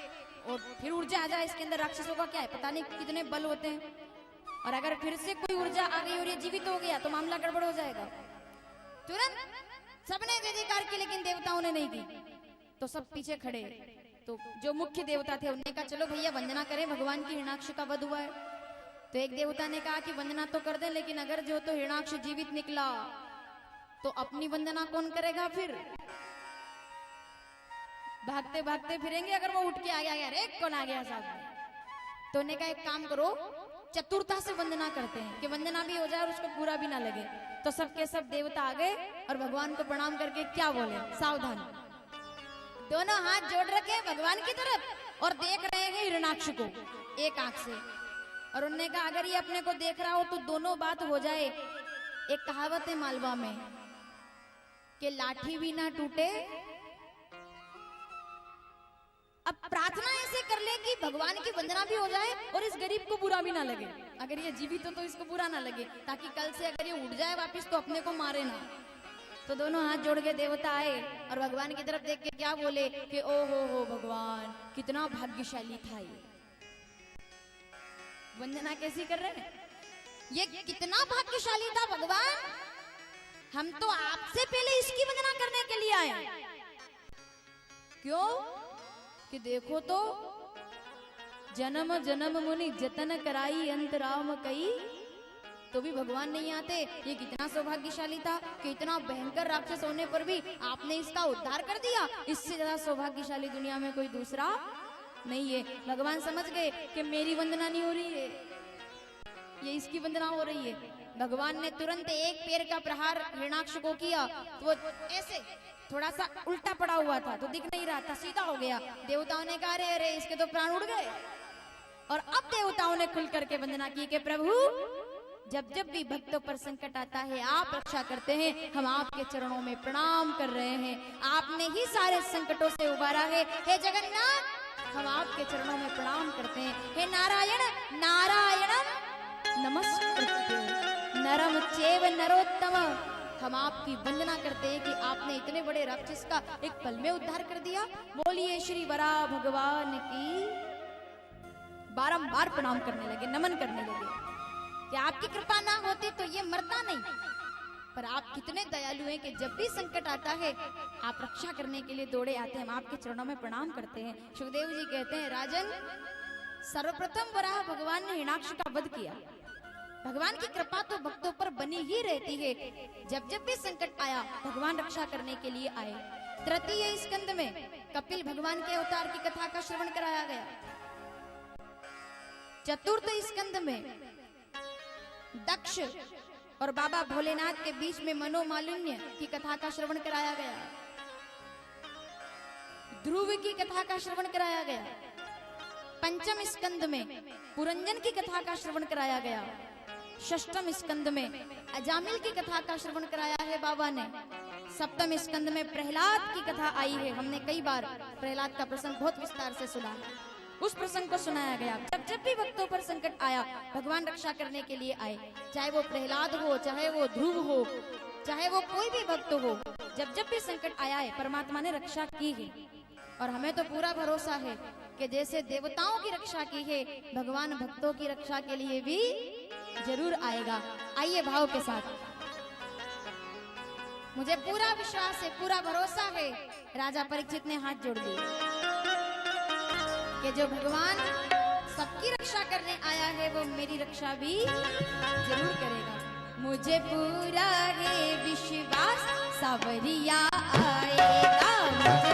और फिर ऊर्जा आ जाए इसके अंदर, राक्षसों का क्या है पता नहीं कितने बल होते हैं, और अगर फिर से कोई ऊर्जा आ गई और ये जीवित हो गया तो मामला गड़बड़ हो जाएगा। तुरंत सबने जय जयकार की, लेकिन देवताओं ने नहीं की। तो सब पीछे खड़े, तो जो मुख्य देवता थे उन्होंने कहा चलो भैया वंदना करें, भगवान की हिरणाक्ष का वध हुआ है। तो एक देवता ने कहा कि वंदना तो कर दे, लेकिन अगर जो तो हिरणाक्ष जीवित निकला तो अपनी वंदना कौन करेगा? फिर भागते भागते फिरेंगे, अगर वो उठ के आ गया अरे कौन आ गया साहब। तो उन्होंने कहा एक काम करो, चतुरता से वंदना करते हैं कि वंदना भी हो जाए और उसको पूरा भी ना लगे। तो सबके सब देवता आ गए और भगवान को प्रणाम करके क्या बोले? सावधान। दोनों हाथ जोड़ रखे भगवान की तरफ और देख रहे हैं हिरणाक्ष को एक आंख से। और उन्होंने कहा अगर ये अपने को देख रहा हो तो दोनों बात हो जाए। एक कहावत है मालवा में कि लाठी भी ना टूटे। अब प्रार्थना ऐसे कर ले कि भगवान की वंदना भी हो जाए और इस गरीब को बुरा भी ना लगे। अगर ये जीवित हो तो इसको बुरा ना लगे, ताकि कल से अगर ये उठ जाए वापिस तो अपने को मारे ना। तो दोनों हाथ जोड़ के देवता आए और भगवान की तरफ देख के क्या बोले कि ओ हो भगवान कितना भाग्यशाली था ये। वंदना कैसी कर रहे हैं? ये कितना भाग्यशाली था भगवान, हम तो आपसे पहले इसकी वंदना करने के लिए आए। क्यों? कि देखो तो जन्म जन्म मुनि जतन कराई अंतराम कई, तो भी भगवान नहीं आते। ये कितना सौभाग्यशाली था कि इतना भयंकर राक्षस होने पर भी आपने इसका उद्धार कर दिया। इससे ज्यादा सौभाग्यशाली दुनिया में कोई दूसरा नहीं है। भगवान समझ गए कि मेरी वंदना नहीं हो रही है, ये इसकी वंदना हो रही है। भगवान ने तुरंत एक पैर का प्रहार हिरणाक्ष को किया, तो वो ऐसे थोड़ा सा उल्टा पड़ा हुआ था तो दिख नहीं रहा था, सीधा हो गया। देवताओं ने कहा अरे इसके तो प्राण उड़ गए। और अब देवताओं ने खुल करके वंदना की कि प्रभु जब जब भी भक्तों पर संकट आता है आप रक्षा करते हैं, हम आपके चरणों में प्रणाम कर रहे हैं। आपने ही सारे संकटों से उबारा है। हे जगन्नाथ हम आपके चरणों में प्रणाम करते हैं। हे नारायण नारायणम नमस्कृत्य नरम चैव नरोत्तम, हम आपकी वंदना करते हैं कि आपने इतने बड़े राक्षस का एक पल में उद्धार कर दिया। बोलिए श्री वराह भगवान की। बारंबार प्रणाम करने लगे, नमन करने लगे कि आपकी कृपा ना होती तो ये मरता नहीं। पर आप कितने दयालु हैं कि जब भी संकट आता है आप रक्षा करने के लिए दौड़े आते हैं, हम आपके चरणों में प्रणाम करते हैं। सुखदेव जी कहते हैं, राजन, सर्वप्रथम वराह भगवान ने हिरण्याक्ष का वध किया। भगवान की कृपा तो भक्तों पर बनी ही रहती है। जब जब भी संकट आया भगवान रक्षा करने के लिए आए। तृतीय स्कंद में कपिल भगवान के अवतार की कथा का श्रवण कराया गया। चतुर्थ स्कंद में दक्ष और बाबा भोलेनाथ के बीच में मनोमालिन्य की कथा का श्रवण कराया गया। ध्रुव की कथा का श्रवण कराया गया। पंचम स्कंद में पुरंजन की कथा का श्रवण कराया गया। षष्ठम स्कंद में अजामिल की कथा का श्रवण कराया है बाबा ने। सप्तम स्कंद में प्रहलाद की कथा आई है। हमने कई बार प्रहलाद का प्रसंग बहुत विस्तार से सुना है, उस प्रसंग को सुनाया गया। जब जब भी भक्तों पर संकट आया भगवान रक्षा करने के लिए आए, चाहे वो प्रहलाद हो, चाहे वो ध्रुव हो, चाहे वो कोई भी भक्त हो, जब जब भी संकट आया है परमात्मा ने रक्षा की है। और हमें तो पूरा भरोसा है कि जैसे देवताओं की रक्षा की है भगवान भक्तों की रक्षा के लिए भी जरूर आएगा। आइए भाव के साथ, मुझे पूरा विश्वास है, पूरा भरोसा है। राजा परीक्षित ने हाथ जोड़ दिए कि जो भगवान सबकी रक्षा करने आया है वो मेरी रक्षा भी जरूर करेगा। मुझे पूरा है विश्वास सावरिया आएगा। मुझे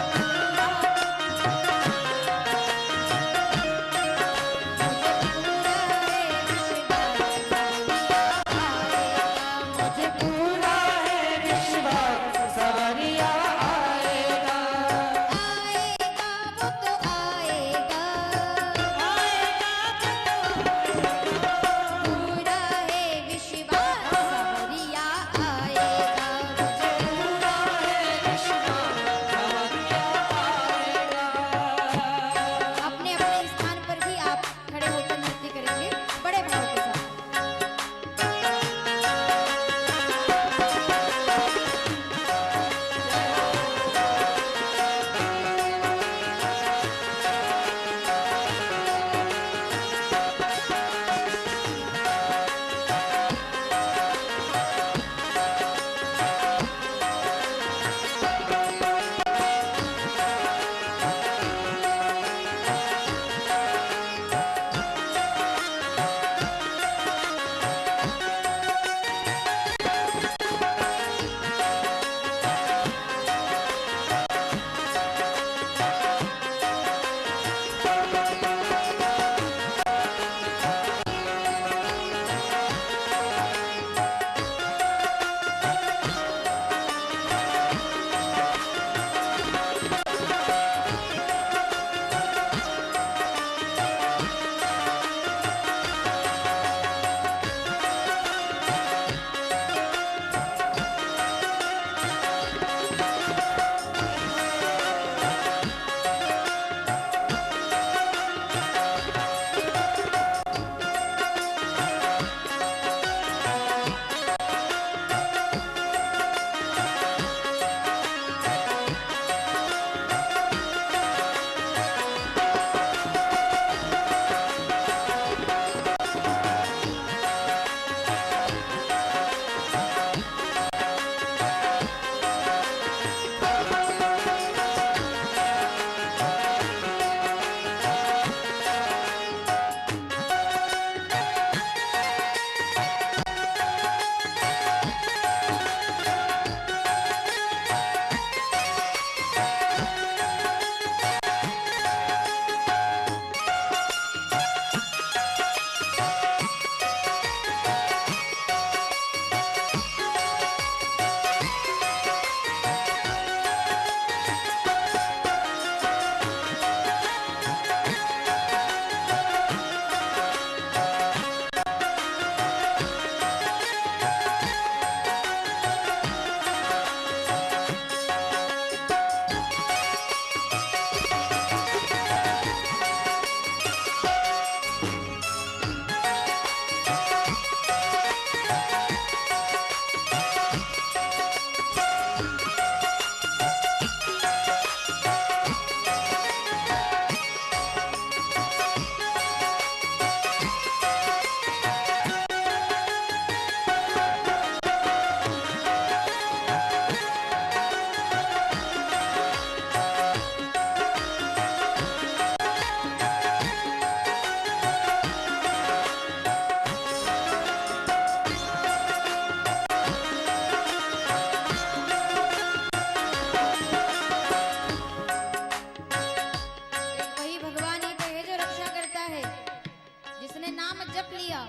जिसने नाम जप लिया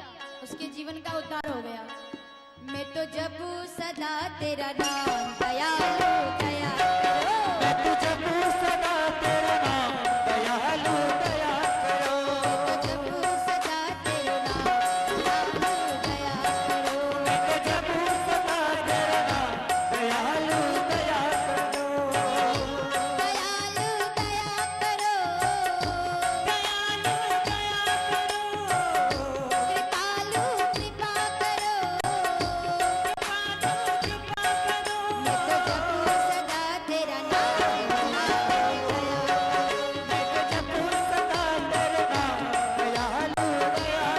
उसके जीवन का उद्धार हो गया। मैं तो जपू सदा तेरा नाम दयालु दया करो, मैं तो जपू सदा तेरा नाम दयालु दया करो, मैं तो जपू सदा तेरा नाम दयालु दया करो, मैं तो जपू सदा तेरा नाम दयालु दया करो, दयालु दया करो, दयालु दया करो, कृपालु कृपा करो, मैं तो जपू सदा तेरा नाम दयालु दया, मैं तो जपू सदा तेरा नाम दयालु दया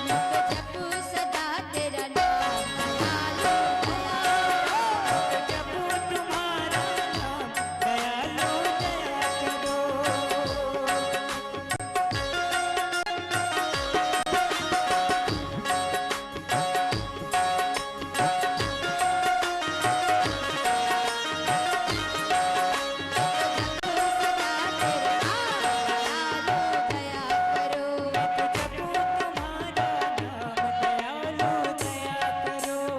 मैं तो जपू सदा तेरा नाम दयालु दया, जपू तुम्हारा नाम दयालु दया करो, जपू सदा तेरा नाम दयालु दया करो, जपू तुम्हारा नाम दयालु दया करो,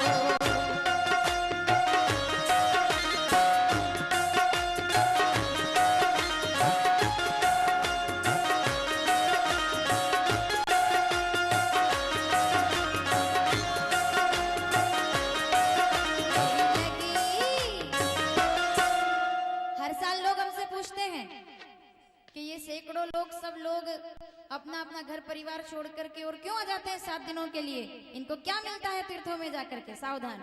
हर साल लोग हमसे पूछते हैं कि ये सैकड़ों लोग सब लोग अपना अपना घर परिवार छोड़ करके और क्यों आ जाते हैं 7 दिनों के लिए, इनको क्या मिलता है तीर्थों में जाकर के। सावधान,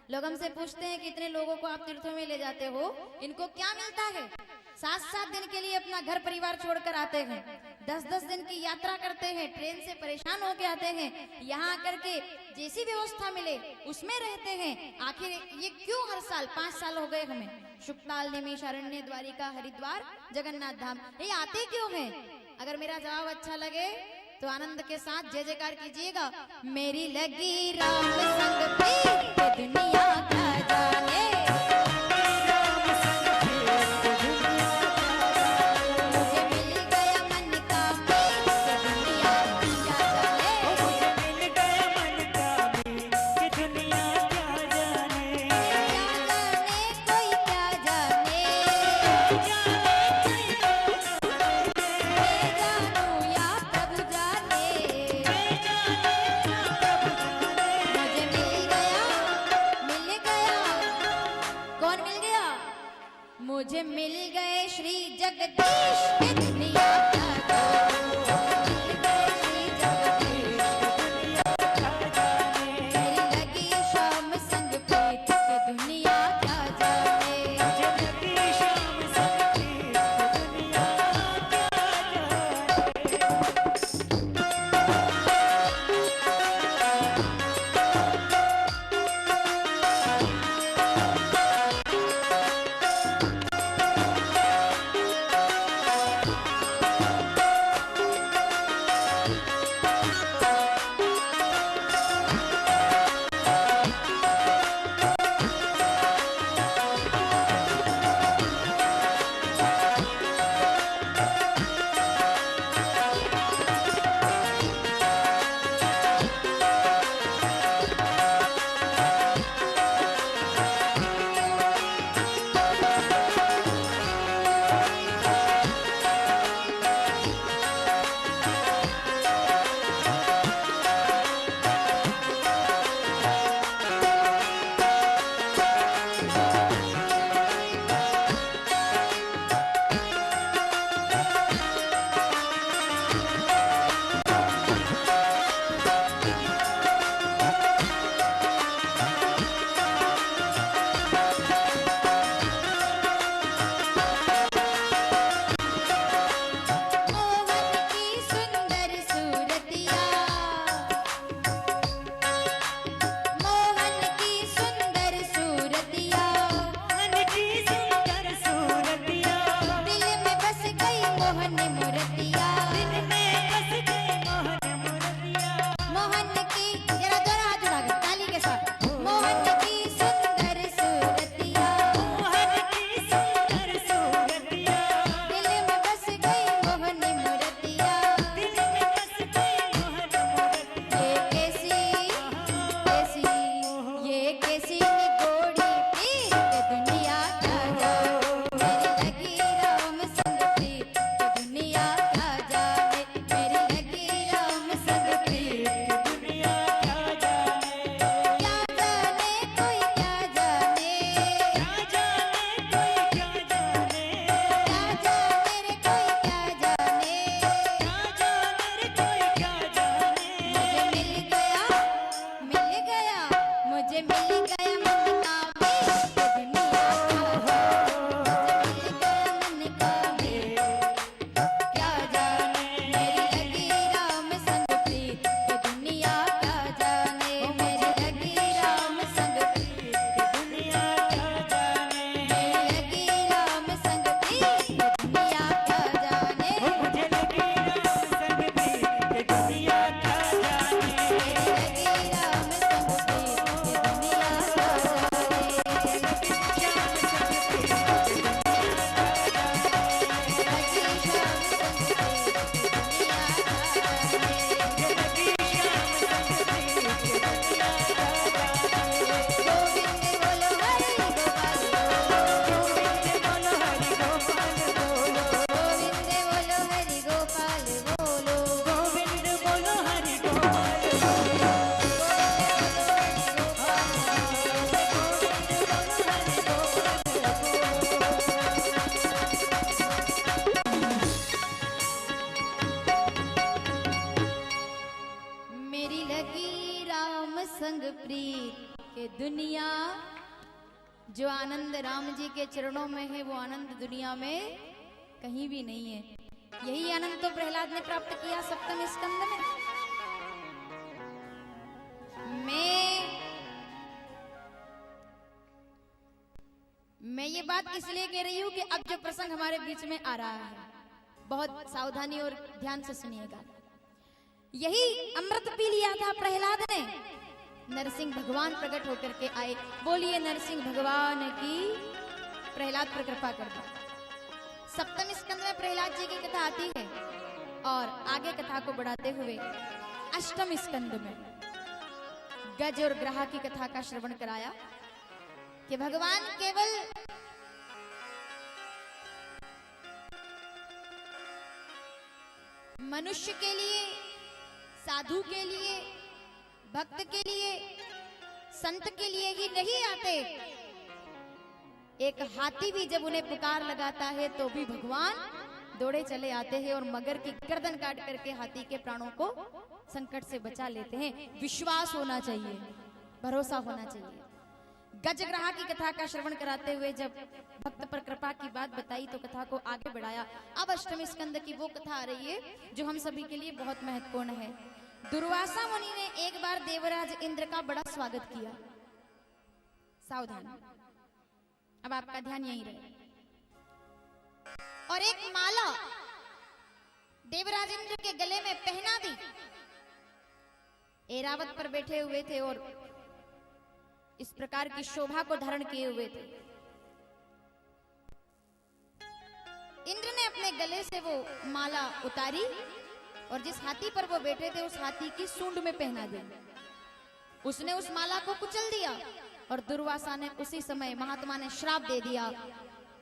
लोग हमसे पूछते हैं कि इतने लोगों को आप तीर्थों में ले जाते हो, इनको क्या मिलता है। 7-7 दिन के लिए अपना घर परिवार छोड़कर आते हैं, 10-10 दिन की यात्रा करते हैं, ट्रेन से परेशान होके आते हैं, यहाँ आकर के जैसी व्यवस्था मिले उसमें रहते हैं। आखिर ये क्यों हर साल 5 साल हो गए हमें, शुक्ताल, निमिषारण्य, द्वारिका, हरिद्वार, जगन्नाथ धाम, ये आते क्यों हैं? अगर मेरा जवाब अच्छा लगे तो आनंद के साथ जय जयकार कीजिएगा। मेरी लगी राम संग प्रीत दुनिया का जाने, मुझे मिल गया मन का मीत दुनिया क्या जाने, मुझे मिल गया मन का मीत कि दुनिया क्या जाने, क्या जाने कोई क्या जाने, मैं जानूं या प्रभु जाने, मुझे मिल मुझे मिल गए श्री जगदीश के दुनिया का जाने। मिल गए श्री जगदीश मेरी लगी शाम संग प्रीत के दुनिया क्या जाने। मुझे लगी शाम संग प्रीत के दुनिया संग प्रीत के दुनिया। जो आनंद राम जी के चरणों में है वो आनंद दुनिया में कहीं भी नहीं है। यही आनंद तो प्रहलाद ने प्राप्त किया सप्तम स्कंद में। मैं ये बात इसलिए कह रही हूं कि अब जो प्रसंग हमारे बीच में आ रहा है बहुत सावधानी और ध्यान से सुनिएगा। यही अमृत पी लिया था प्रहलाद ने, नरसिंह भगवान प्रकट होकर के आए। बोलिए नरसिंह भगवान की, प्रहलाद पर कृपा कर दो। सप्तम स्कंद में प्रहलाद जी की कथा आती है और आगे कथा को बढ़ाते हुए अष्टम स्कंद में गज और ग्रह की कथा का श्रवण कराया कि भगवान केवल मनुष्य के लिए, साधु के लिए, भक्त के लिए, संत के लिए ही नहीं आते, एक हाथी भी जब उन्हें पुकार लगाता है तो भी भगवान दौड़े चले आते हैं और मगर की गर्दन काट करके हाथी के प्राणों को संकट से बचा लेते हैं। विश्वास होना चाहिए, भरोसा होना चाहिए। गजग्रहा की कथा का श्रवण कराते हुए जब भक्त पर कृपा की बात बताई तो कथा को आगे बढ़ाया। अब अष्टम स्कंद की वो कथा आ रही है जो हम सभी के लिए बहुत महत्वपूर्ण है। दुर्वासा मुनि ने एक बार देवराज इंद्र का बड़ा स्वागत किया। सावधान, अब आपका ध्यान यहीं रहे। और एक माला देवराज इंद्र के गले में पहना दी। ऐरावत पर बैठे हुए थे और इस प्रकार की शोभा को धारण किए हुए थे। इंद्र ने अपने गले से वो माला उतारी और जिस हाथी पर वो बैठे थे उस हाथी की सूंड में पहना दी। उसने उस माला को कुचल दिया और दुर्वासा ने उसी समय महात्मा ने श्राप दे दिया,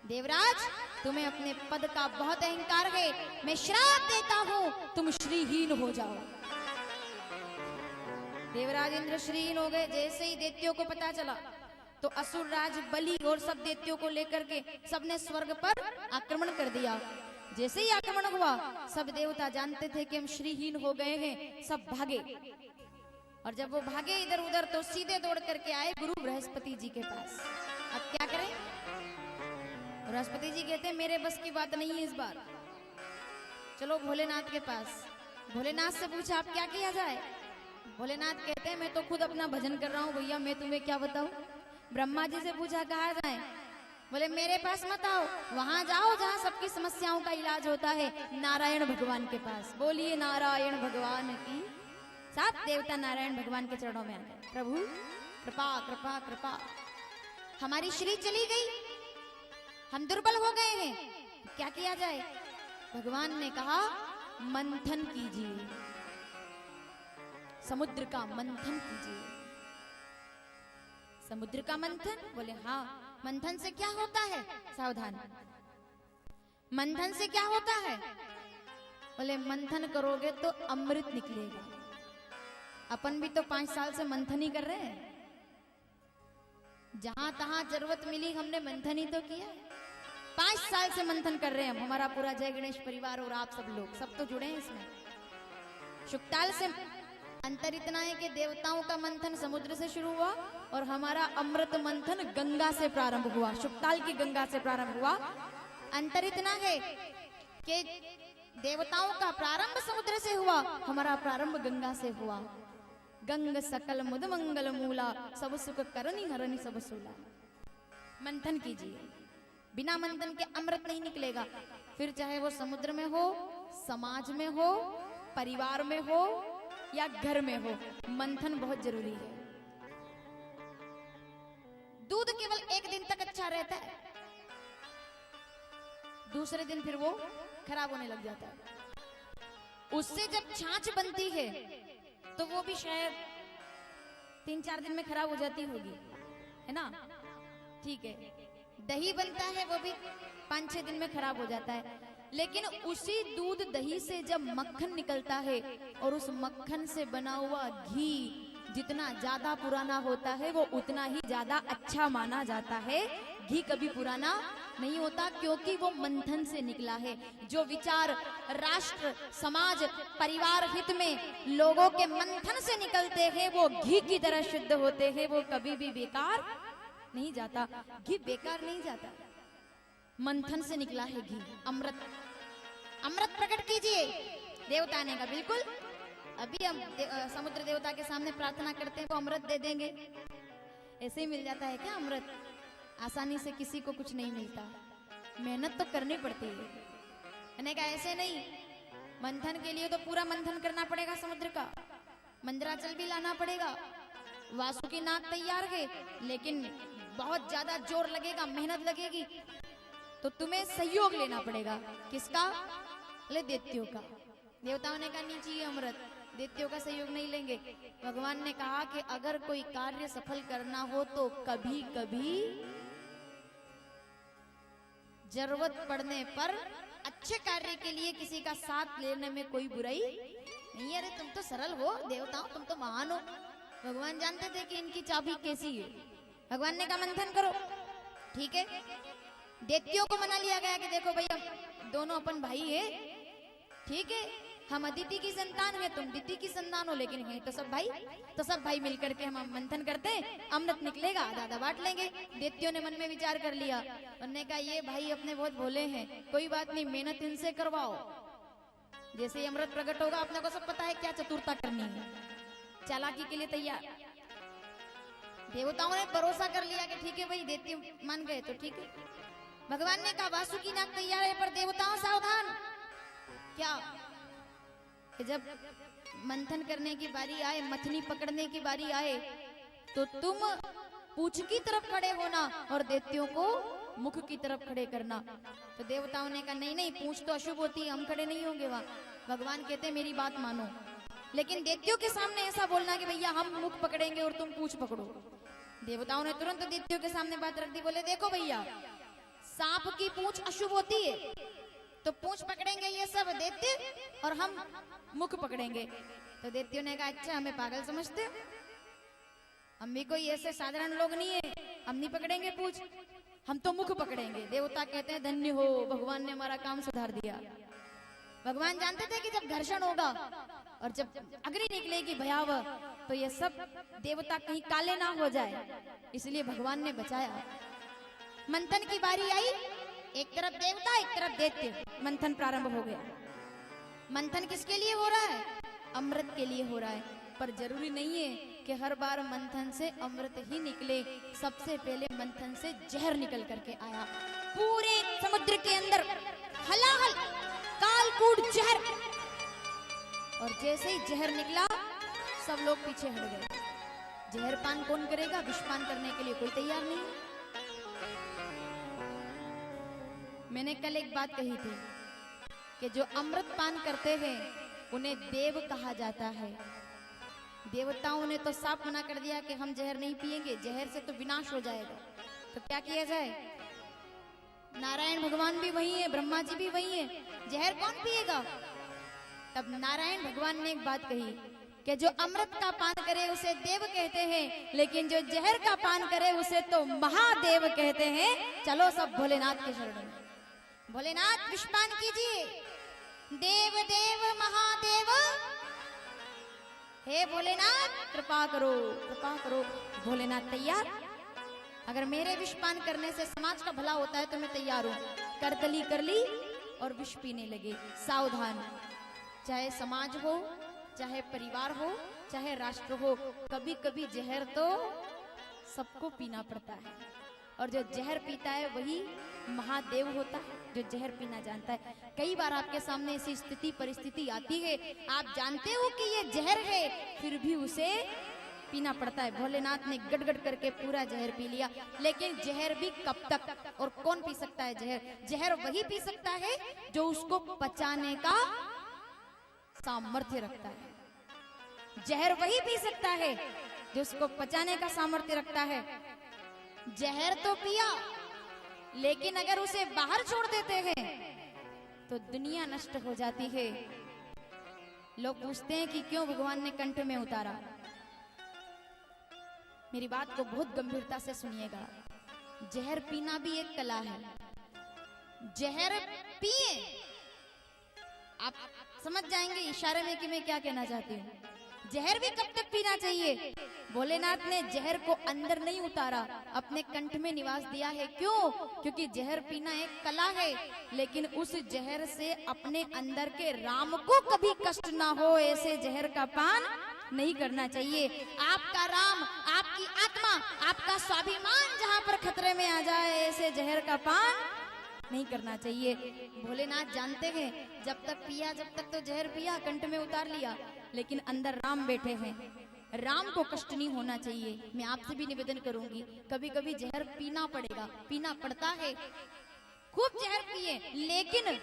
देवराज तुम्हें अपने पद का बहुत अहंकार है, मैं श्राप देता हूं तुम श्रीहीन हो जाओ। देवराज इंद्र श्रीहीन हो गए। जैसे ही दैत्यों को पता चला तो असुर राज बलि और सब दैत्यों को लेकर के सबने स्वर्ग पर आक्रमण कर दिया। जैसे ही आक्रमण हुआ सब देवता जानते थे कि हम श्रीहीन हो गए हैं, सब भागे। और जब वो भागे इधर उधर तो सीधे दौड़ करके आए गुरु बृहस्पति जी के पास। अब क्या करें? बृहस्पति जी कहते हैं मेरे बस की बात नहीं है इस बार, चलो भोलेनाथ के पास। भोलेनाथ से पूछा अब क्या किया जाए? भोलेनाथ कहते हैं मैं तो खुद अपना भजन कर रहा हूँ भैया, मैं तुम्हें क्या बताऊं। ब्रह्मा जी से पूछा कहाँ जाए? बोले मेरे पास मत आओ, वहां जाओ जहाँ सबकी समस्याओं का इलाज होता है, नारायण भगवान के पास। बोलिए नारायण भगवान की। सात देवता नारायण भगवान के चरणों में आ गए, प्रभु कृपा कृपा कृपा, हमारी श्री चली गई, हम दुर्बल हो गए हैं, क्या किया जाए? भगवान ने कहा मंथन कीजिए, समुद्र का मंथन कीजिए। समुद्र का मंथन? बोले हाँ। मंथन से क्या होता है? सावधान, मंथन से क्या होता है? बोले मंथन करोगे तो अमृत निकलेगा। अपन भी तो 5 साल से मंथन ही कर रहे हैं, जहां तहां जरूरत मिली हमने मंथन ही तो किया। 5 साल से मंथन कर रहे हैं हम, हमारा पूरा जय गणेश परिवार और आप सब लोग, सब तो जुड़े हैं इसमें। शुक्ताल से अंतर इतना है कि देवताओं का मंथन समुद्र से शुरू हुआ और हमारा अमृत मंथन गंगा से प्रारंभ हुआ, शुक्ताल की गंगा से प्रारंभ हुआ। अंतर इतना है कि देवताओं का प्रारंभ समुद्र से हुआ, हमारा प्रारंभ गंगा से हुआ। गंग सकल मुद मंगल मूला, सब सुख करनी हरनी सब सूला। मंथन कीजिए, बिना मंथन के अमृत नहीं निकलेगा। फिर चाहे वो समुद्र में हो, समाज में हो, परिवार में हो या घर में हो, मंथन बहुत जरूरी है। दूध केवल एक दिन तक अच्छा रहता है, दूसरे दिन फिर वो खराब होने लग जाता है। उससे जब छाछ बनती है तो वो भी शायद 3-4 दिन में खराब हो जाती होगी, है ना? ठीक है। दही बनता है वो भी 5-6 दिन में खराब हो जाता है। लेकिन उसी दूध दही से जब मक्खन निकलता है और उस मक्खन से बना हुआ घी जितना ज्यादा पुराना होता है वो उतना ही ज्यादा अच्छा माना जाता है। घी कभी पुराना नहीं होता क्योंकि वो मंथन से निकला है। जो विचार राष्ट्र, समाज, परिवार हित में लोगों के मंथन से निकलते हैं वो घी की तरह शुद्ध होते हैं, वो कभी भी बेकार नहीं जाता। घी बेकार नहीं जाता, मंथन से निकला है घी। अमृत, अमृत प्रकट कीजिए। देवता ने कहा बिल्कुल, अभी हम समुद्र देवता के सामने प्रार्थना करते हैं वो अमृत दे देंगे। ऐसे ही मिल जाता है क्या अमृत? आसानी से किसी को कुछ नहीं मिलता, मेहनत तो करनी पड़ती है। मैंने कहा ऐसे नहीं, मंथन के लिए तो पूरा मंथन करना पड़ेगा समुद्र का, मंदराचल भी लाना पड़ेगा, वासुकी नाग तैयार है, लेकिन बहुत ज्यादा जोर लगेगा, मेहनत लगेगी, तो तुम्हें सहयोग लेना पड़ेगा। किसका? ले दैत्यों का। देवताओं ने कहा नहीं चाहिए अमृत, दैत्यों का सहयोग नहीं लेंगे। भगवान ने कहा कि अगर कोई कार्य सफल करना हो तो कभी कभी जरूरत पड़ने पर अच्छे कार्य के लिए किसी का साथ लेने में कोई बुराई नहीं है। अरे तुम तो सरल हो देवताओं, तुम तो महान हो। भगवान जानते थे कि इनकी चाबी कैसी है। भगवान ने कहा मंथन करो, ठीक है, दैत्यों को मना लिया गया कि देखो भैया दोनों अपन भाई है, ठीक है, हम अदिति की संतान है, तुम दिति की संतान हो, लेकिन है तो सब भाई, तो सब भाई मिलकर के हम मंथन करते हैं, अमृत निकलेगा, आधा बांट लेंगे। दैत्यों ने मन में विचार कर लिया, उन्होंने कहा ये भाई अपने बहुत भोले हैं, कोई बात नहीं, मेहनत इनसे करवाओ, जैसे ही अमृत प्रकट होगा अपने को सब पता है क्या चतुरता करनी है, चालाकी के लिए तैयार। देवताओं ने भरोसा कर लिया कि ठीक है भाई, दैत्य मान गए तो ठीक है। भगवान ने कहा वासुकी नाग तैयार है, पर देवताओं सावधान। क्या कि जब मंथन करने की बारी आए, मथनी पकड़ने की बारी आए, तो तुम पूंछ की तरफ खड़े होना और दैत्यों को मुख की तरफ खड़े करना। तो देवताओं ने कहा नहीं नहीं, पूंछ तो अशुभ होती है, हम खड़े नहीं होंगे वहां। भगवान कहते मेरी बात मानो, लेकिन दैत्यों के सामने ऐसा बोलना कि भैया हम मुख पकड़ेंगे और तुम पूंछ पकड़ो। देवताओं ने तुरंत दैत्यों के सामने बात रख दी, बोले देखो भैया सांप की पूंछ अशुभ होती है, तो पूंछ पकड़ेंगे ये सब दैत्य और हम मुख पकड़ेंगे। तो दैत्यों ने कहा अच्छा हमें पागल समझते हो, हम भी कोई ऐसे साधारण लोग नहीं है, हम नहीं पकड़ेंगे पूंछ, हम तो मुख पकड़ेंगे। देवता कहते हैं धन्य हो, भगवान ने हमारा काम सुधार दिया। भगवान जानते थे कि जब घर्षण होगा और जब अग्नि निकलेगी भयावह, तो ये सब देवता कहीं काले ना हो जाए, इसलिए भगवान ने बचाया। मंथन की बारी आई, एक तरफ देवता एक तरफ दैत्य, मंथन प्रारंभ हो गया। मंथन किसके लिए हो रहा है? अमृत के लिए हो रहा है, पर जरूरी नहीं है कि हर बार मंथन से अमृत ही निकले। सबसे पहले मंथन से जहर निकल करके आया, पूरे समुद्र के अंदर हलाहल कालकूट जहर, और जैसे ही जहर निकला सब लोग पीछे हट गए। जहर पान कौन करेगा? विषपान करने के लिए कोई तैयार नहीं। मैंने कल एक बात कही थी कि जो अमृत पान करते हैं उन्हें देव कहा जाता है। देवताओं ने तो साफ मना कर दिया कि हम जहर नहीं पिएंगे, जहर से तो विनाश हो जाएगा। तो क्या किया जाए? नारायण भगवान भी वही है, ब्रह्मा जी भी वही है, जहर कौन पिएगा? तब नारायण भगवान ने एक बात कही कि जो अमृत का पान करे उसे देव कहते हैं, लेकिन जो जहर का पान करे उसे तो महादेव कहते हैं। चलो सब भोलेनाथ के शरण में। भोलेनाथ विषपान कीजिए। देव देव महादेव, हे भोलेनाथ कृपा करो, कृपा करो। भोलेनाथ तैयार? अगर मेरे विषपान करने से समाज का भला होता है तो मैं तैयार हूं। करतली कर ली और विष पीने लगे। सावधान, चाहे समाज हो, चाहे परिवार हो, चाहे राष्ट्र हो, कभी कभी जहर तो सबको पीना पड़ता है, और जो जहर पीता है वही महादेव होता है, जो जहर पीना जानता है। कई बार आपके सामने ऐसी स्थिति परिस्थिति आती है, आप जानते हो कि ये जहर है, फिर भी उसे पीना पड़ता है। भोलेनाथ ने गड़गड़ करके पूरा जहर पी लिया, लेकिन जहर भी कब तक? और कौन पी सकता है जहर? जहर वही पी सकता है जो उसको पचाने का सामर्थ्य रखता है। जहर वही पी सकता है जो उसको पचाने का सामर्थ्य रखता है। जहर तो पिया, लेकिन अगर उसे बाहर छोड़ देते हैं तो दुनिया नष्ट हो जाती है। लोग पूछते हैं कि क्यों भगवान ने कंठ में उतारा। मेरी बात को बहुत गंभीरता से सुनिएगा। जहर पीना भी एक कला है। जहर पिए, आप समझ जाएंगे इशारे में कि मैं क्या कहना चाहती हूँ। जहर भी कब तक पीना चाहिए? भोलेनाथ ने जहर को अंदर नहीं उतारा, अपने कंठ में निवास दिया है। क्यों? क्योंकि जहर पीना एक कला है, लेकिन उस जहर से अपने अंदर के राम को कभी कष्ट ना हो, ऐसे जहर का पान नहीं करना चाहिए। आपका राम, आपकी आत्मा, आपका स्वाभिमान जहां पर खतरे में आ जाए, ऐसे जहर का पान नहीं करना चाहिए। भोलेनाथ जानते हैं जब तक पिया, जब तक तो जहर पिया, कंठ में उतार लिया, लेकिन अंदर राम बैठे हैं, राम को कष्ट नहीं होना चाहिए। मैं आपसे भी निवेदन करूंगी, कभी कभी जहर पीना पड़ेगा, पीना पड़ता है, खूब जहर पिए, लेकिन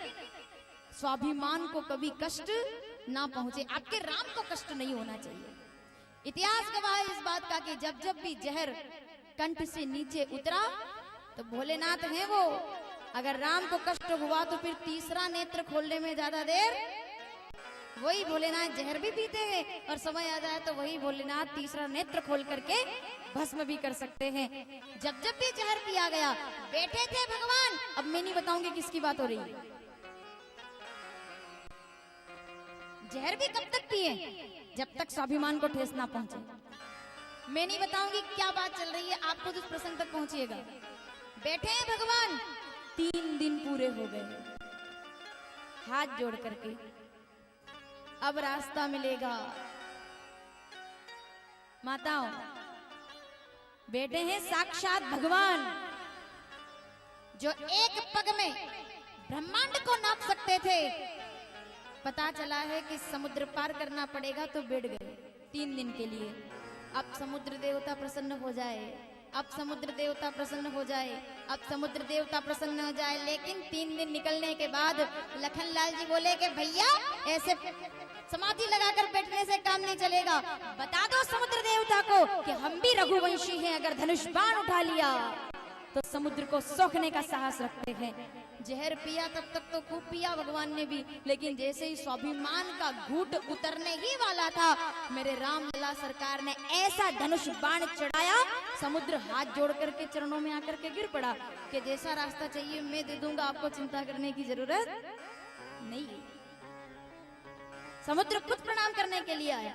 स्वाभिमान को कभी कष्ट ना पहुंचे, आपके राम को कष्ट नहीं होना चाहिए। इतिहास गवाह है इस बात का कि जब जब भी जहर कंठ से नीचे उतरा तो भोलेनाथ हैं वो, अगर राम को कष्ट हुआ तो फिर तीसरा नेत्र खोलने में ज्यादा देर, वही भोलेनाथ जहर भी पीते हैं और समय आ जाए तो वही भोलेनाथ तीसरा नेत्र खोल करके भस्म भी कर सकते हैं। जब जब भी जहर पिया गया, बैठे थे भगवान। अब मैं नहीं बताऊंगी किसकी बात हो रही है। जहर भी कब तक पिए? जब तक स्वाभिमान को ठेस ना पहुंचे। मैं नहीं बताऊंगी क्या बात चल रही है, आप खुद उस प्रसंग तक पहुंचिएगा। बैठे हैं भगवान, 3 दिन पूरे हो गए हाथ जोड़ करके, अब रास्ता मिलेगा। माताओं, बैठे हैं साक्षात भगवान, जो एक पग में ब्रह्मांड को नाप सकते थे। पता चला है कि समुद्र पार करना पड़ेगा, तो बैठ गए 3 दिन के लिए। अब समुद्र देवता प्रसन्न हो जाए, अब समुद्र देवता प्रसन्न हो जाए, अब समुद्र देवता प्रसन्न हो जाए। लेकिन 3 दिन निकलने के बाद लखनलाल जी बोले कि भैया, ऐसे समाधि लगाकर बैठने से काम नहीं चलेगा। बता दो समुद्र देवता को कि हम भी रघुवंशी हैं, अगर धनुष बाण उठा लिया तो समुद्र को सोखने का साहस रखते हैं। जहर पिया तब तक तो खूब पिया भगवान ने भी, लेकिन जैसे ही स्वाभिमान का घूंट उतरने ही वाला था, मेरे रामलला सरकार ने ऐसा धनुष बाण चढ़ाया, समुद्र हाथ जोड़ करके चरणों में आकर के गिर पड़ा कि जैसा रास्ता चाहिए मैं दे दूंगा, आपको चिंता करने की जरूरत नहीं। समुद्र खुद प्रणाम करने के लिए आया।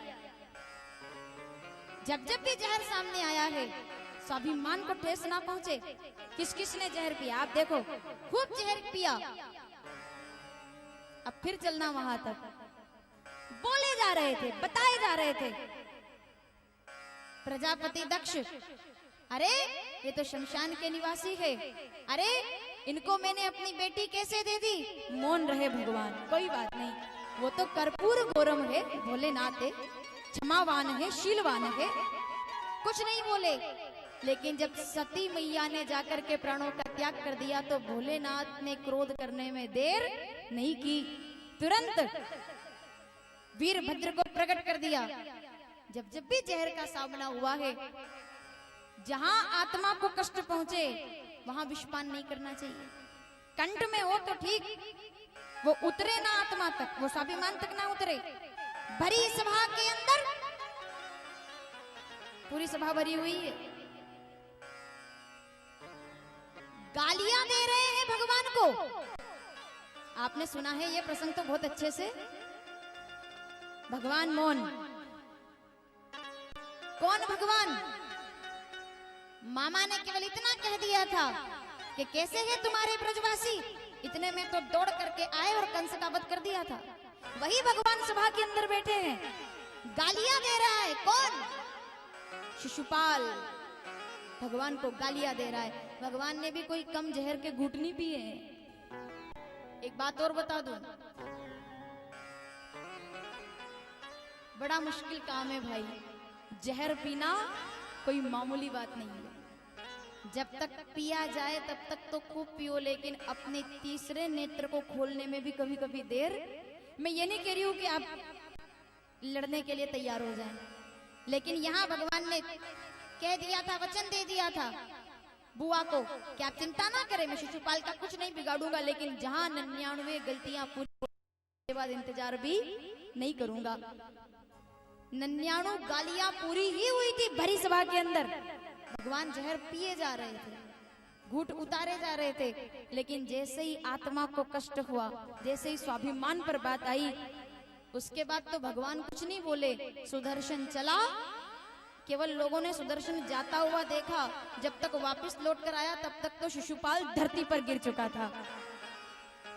जब जब भी जहर सामने आया है, स्वाभिमान को ठेस ना पहुंचे। किस किस ने जहर पिया? आप देखो, खूब जहर पिया। अब फिर चलना वहां तक, बोले जा रहे थे, बताए जा रहे थे। प्रजापति दक्ष, अरे ये तो शमशान के निवासी है, अरे इनको मैंने अपनी बेटी कैसे दे दी? मौन रहे भगवान, कोई बात नहीं, वो तो कर्पूर गौरम है, भोलेनाथ है, क्षमावान है, शीलवान है, कुछ नहीं बोले। लेकिन जब सती मैया ने जाकर के प्राणों का त्याग कर दिया, तो भोलेनाथ ने क्रोध करने में देर नहीं की, तुरंत वीरभद्र को प्रकट कर दिया। जब जब भी जहर का सामना हुआ है, जहां आत्मा को कष्ट पहुंचे वहां विषपान नहीं करना चाहिए। कंठ में हो तो ठीक, वो उतरे ना आत्मा तक, वो स्वाभिमान तक ना उतरे। भरी सभा के अंदर, पूरी सभा भरी हुई है, गालियां दे रहे हैं भगवान को। आपने सुना है ये प्रसंग तो बहुत अच्छे से। भगवान मौन। कौन भगवान? मामा ने केवल इतना कह दिया था कि कैसे है तुम्हारे ब्रजवासी, इतने में तो दौड़ करके आए और कंस का वध कर दिया था। वही भगवान सभा के अंदर बैठे हैं, गालियां दे रहा है। कौन? शिशुपाल भगवान को गालियां दे रहा है। भगवान ने भी कोई कम जहर के घूंट नहीं पिए हैं। एक बात और बता दूं, बड़ा मुश्किल काम है भाई, जहर पीना कोई मामूली बात नहीं है। जब तक पिया जाए तब तक तो खूब पियो, लेकिन अपने तीसरे नेत्र को खोलने में भी कभी कभी देर। मैं ये नहीं कह रही हूं कि आप लड़ने के लिए तैयार हो जाएं, लेकिन यहां भगवान ने कह दिया था, वचन दे दिया था बुआ को कि आप चिंता ना करें, मैं शिशुपाल का कुछ नहीं बिगाड़ूंगा, लेकिन जहां 99 गलतियां पूरी के बाद इंतजार भी नहीं करूंगा। 99 गालियां पूरी ही हुई थी भरी सभा के अंदर। भगवान जहर पिए जा रहे थे, घूंट उतारे जा रहे थे, लेकिन जैसे ही आत्मा को कष्ट हुआ, जैसे ही स्वाभिमान पर बात आई, उसके बाद तो भगवान कुछ नहीं बोले। सुदर्शन चला, केवल लोगों ने सुदर्शन जाता हुआ देखा, जब तक वापस लौट कर आया तब तक तो शिशुपाल धरती पर गिर चुका था।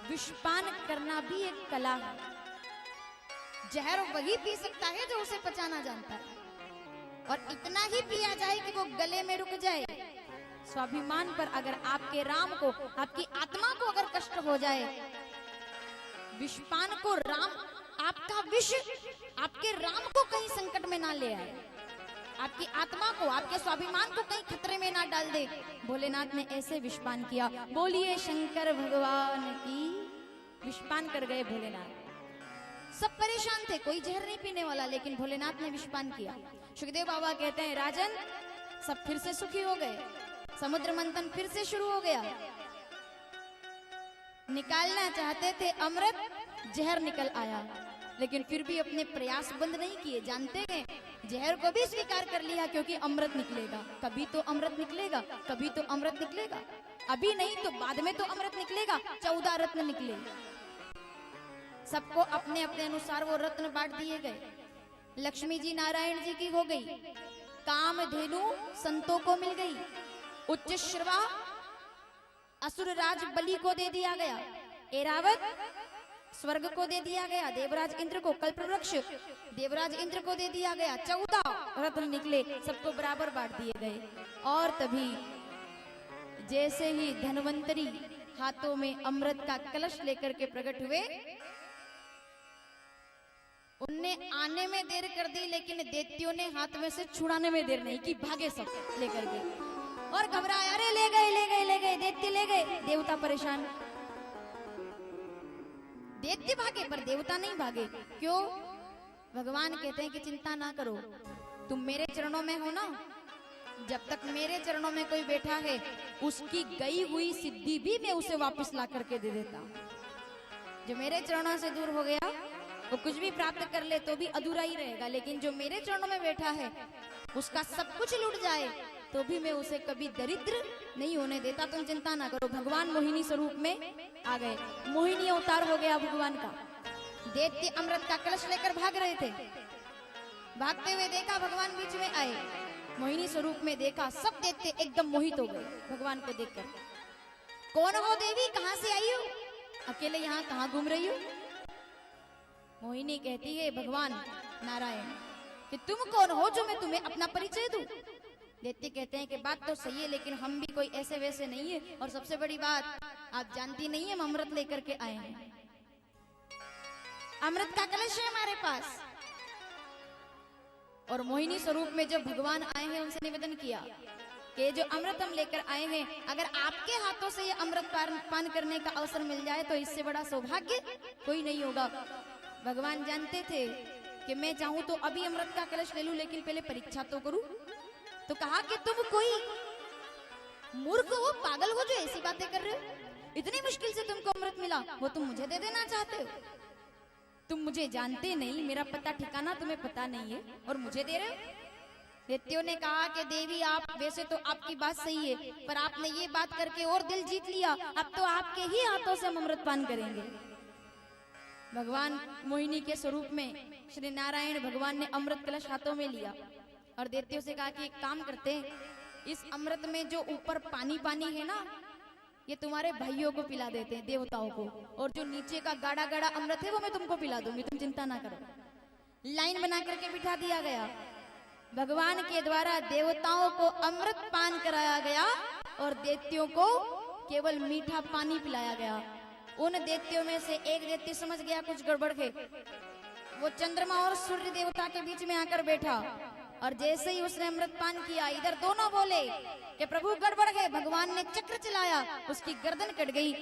विषपान करना भी एक कला है। जहर वही पी सकता है जो उसे पचाना जानता है, और इतना ही पिया जाए कि वो गले में रुक जाए। स्वाभिमान पर अगर आपके राम को, आपकी आत्मा को अगर कष्ट हो जाए, विषपान को राम, आपका विष आपके राम को कहीं संकट में ना ले आए, आपकी आत्मा को, आपके स्वाभिमान को कहीं खतरे में ना डाल दे। भोलेनाथ ने ऐसे विषपान किया। बोलिए शंकर भगवान की। विषपान कर गए भोलेनाथ। सब परेशान थे, कोई जहर नहीं पीने वाला, लेकिन भोलेनाथ ने विषपान किया। सुखदेव बाबा कहते हैं, राजन सब फिर से सुखी हो गए, समुद्र मंथन फिर से शुरू हो गया। निकालना चाहते थे अमृत, जहर निकल आया, लेकिन फिर भी अपने प्रयास बंद नहीं किए। जानते हैं जहर को भी स्वीकार कर लिया क्योंकि अमृत निकलेगा, कभी तो अमृत निकलेगा, कभी तो अमृत निकलेगा, अभी नहीं तो बाद में तो अमृत निकलेगा। 14 रत्न निकले, सबको अपने अपने अनुसार वो रत्न बांट दिए गए। लक्ष्मी जी नारायण जी की हो गई, कामधेनु संतों को मिल गई, उच्च श्रवा असुर राज बलि को दे दिया गया, एरावत स्वर्ग को दे दिया गया, देवराज इंद्र को कल्पवृक्ष देवराज इंद्र को दे दिया गया। 14 रत्न निकले, सबको बराबर बांट दिए गए। और तभी जैसे ही धन्वंतरी हाथों में अमृत का कलश लेकर के प्रकट हुए, उनने आने में देर कर दी, लेकिन दैत्यों ने हाथ में से छुड़ाने में देर नहीं की, भागे सब लेकर के और घबराए, अरे ले गए ले गए ले गए, दैत्य ले गए। देवता परेशान, दैत्य भागे पर देवता नहीं भागे। क्यों? भगवान कहते हैं कि चिंता ना करो, तुम मेरे चरणों में हो ना, जब तक मेरे चरणों में कोई बैठा है उसकी गई हुई सिद्धि भी मैं उसे वापस ला करके दे देता हूं। जो मेरे चरणों से दूर हो गया वो कुछ भी प्राप्त कर ले तो भी अधूरा ही रहेगा, लेकिन जो मेरे चरणों में बैठा है उसका सब कुछ लूट जाए तो भी मैं उसे कभी दरिद्र नहीं होने देता। तुम चिंता ना करो। भगवान मोहिनी स्वरूप में आ गए, मोहिनी अवतार हो गया भगवान का। दैत्य अमृत का कलश लेकर भाग रहे थे, भागते हुए देखा भगवान बीच में आए, मोहिनी स्वरूप में देखा, सब दैत्य एकदम मोहित हो गए भगवान को देखकर। कौन हो देवी, कहां से आई हो, अकेले यहाँ कहाँ घूम रही हो? मोहिनी कहती है भगवान नारायण कि तुम कौन हो जो मैं तुम्हें अपना परिचय दूं? दैत्य कहते हैं कि बात तो सही है, लेकिन हम भी कोई ऐसे वैसे नहीं है, और सबसे बड़ी बात आप जानती नहीं है, हम अमृत लेकर के आए हैं, अमृत का कलश है हमारे पास। और मोहिनी स्वरूप में जब भगवान आए हैं उनसे निवेदन किया कि जो अमृत हम लेकर आए हैं, अगर आपके हाथों से ये अमृत पान करने का अवसर मिल जाए तो इससे बड़ा सौभाग्य कोई नहीं होगा। भगवान जानते थे कि मैं चाहूं तो अभी अमृत का कलश ले लूं, लेकिन पहले परीक्षा तो करूं। तो कहा कि तुम कोई मूर्ख हो, पागल हो जो ऐसी बातें कर रहे हो? इतनी मुश्किल से तुमको अमृत मिला, वो तुम मुझे दे देना चाहते हो? तुम मुझे जानते नहीं, मेरा पता ठिकाना तुम्हें पता नहीं है और मुझे दे रहे हो? दैत्यों ने कहा कि देवी आप, वैसे तो आपकी बात सही है, पर आपने ये बात करके और दिल जीत लिया, अब तो आपके ही हाथों से हम अमृत पान करेंगे। भगवान मोहिनी के स्वरूप में श्री नारायण भगवान ने अमृत कलश हाथों में लिया और दैत्यों से कहा कि एक काम करते हैं, इस अमृत में जो ऊपर पानी पानी है ना, ये तुम्हारे भाइयों को पिला देते हैं, देवताओं को, और जो नीचे का गाढ़ा गाढ़ा अमृत है वो मैं तुमको पिला दूंगी, तुम चिंता ना करो। लाइन बना करके बिठा दिया गया। भगवान के द्वारा देवताओं को अमृत पान कराया गया और दैत्यों को केवल मीठा पानी पिलाया गया। उन दैत्यों में से एक दैत्य समझ गया कुछ गड़बड़ है, वो चंद्रमा और सूर्य देवता के बीच में आकर बैठा, और जैसे ही उसने अमृत पान किया, इधर दोनों बोले कि प्रभु गड़बड़ है। भगवान ने चक्र चलाया, उसकी गर्दन कट गई,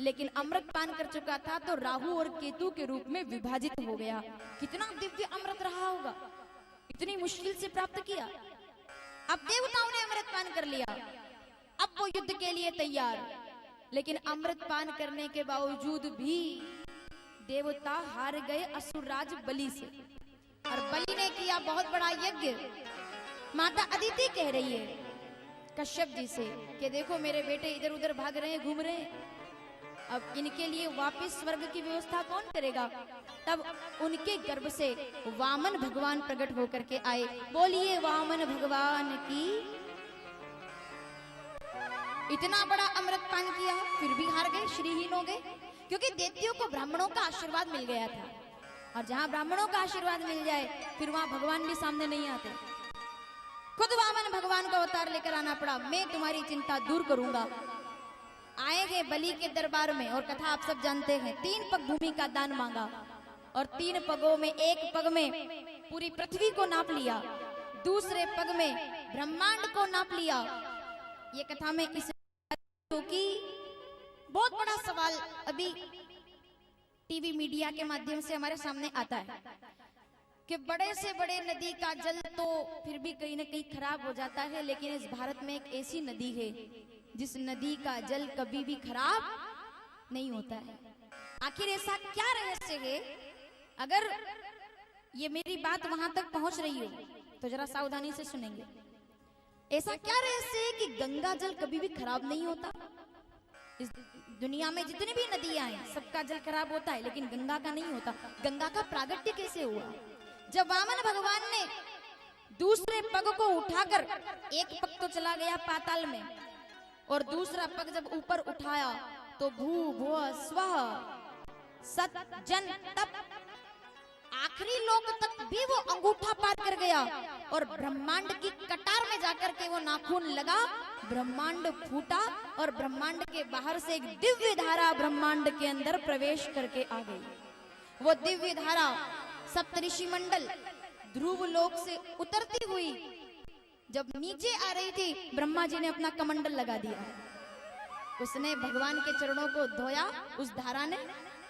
लेकिन अमृत पान कर चुका था तो राहु और केतु के रूप में विभाजित हो गया। कितना दिव्य अमृत रहा होगा, इतनी मुश्किल से प्राप्त किया। अब देवताओं ने अमृत पान कर लिया, अब वो युद्ध के लिए तैयार, लेकिन अमृत पान करने के बावजूद भी देवता हार गए असुरराज बलि से। और बलि ने किया बहुत बड़ा यज्ञ। माता अदिति कह रही है कश्यप जी से कि देखो मेरे बेटे इधर उधर भाग रहे हैं, घूम रहे हैं, अब इनके लिए वापस स्वर्ग की व्यवस्था कौन करेगा? तब उनके गर्भ से वामन भगवान प्रकट होकर के आए। बोलिए वामन भगवान की। इतना बड़ा अमृत पान किया फिर भी हार गए, श्रीहीन हो गए, क्योंकि दैत्यों को ब्राह्मणों का आशीर्वाद मिल गया था, और जहां ब्राह्मणों का आशीर्वाद मिल जाए फिर वहां भगवान भी सामने नहीं आते। खुद वामन भगवान को अवतार लेकर आना पड़ा, मैं तुम्हारी चिंता दूर करूंगा। आएंगे बलि के दरबार में, और कथा आप सब जानते हैं, 3 पग भूमि का दान मांगा, और 3 पगों में, एक पग में पूरी पृथ्वी को नाप लिया, दूसरे पग में ब्रह्मांड को नाप लिया। ये कथा में इस कि बहुत बड़ा सवाल अभी टीवी मीडिया के माध्यम से हमारे सामने आता है कि बड़े से बड़े नदी का जल तो फिर भी कहीं ना कहीं खराब हो जाता है, लेकिन इस भारत में एक ऐसी नदी है जिस नदी का जल कभी भी खराब नहीं होता है। आखिर ऐसा क्या रहस्य है अगर ये मेरी बात वहां तक पहुंच रही हो तो जरा सावधानी से सुनेंगे। ऐसा क्या रहस्य है कि गंगा जल कभी भी खराब नहीं होता? इस दुनिया में जितनी भी नदियां हैं सबका जल खराब होता है, लेकिन गंगा का नहीं होता। गंगा का प्रागट्य कैसे हुआ? जब वामन भगवान ने दूसरे पग को उठाकर, एक पग तो चला गया पाताल में और दूसरा पग जब ऊपर उठाया तो भू भुव स्वः सत जन तप, आखिरी लोक तक भी वो अंगूठा पार कर गया और ब्रह्मांड की कटार में जाकर के वो नाखून लगा, ब्रह्मांड फूटा और ब्रह्मांड के बाहर से एक दिव्य धारा ब्रह्मांड के अंदर प्रवेश करके आ गई। वो दिव्य धारा सप्तऋषि मंडल ध्रुव लोक से उतरती हुई जब नीचे आ रही थी, ब्रह्मा जी ने अपना कमंडल लगा दिया। उसने भगवान के चरणों को धोया उस धारा ने,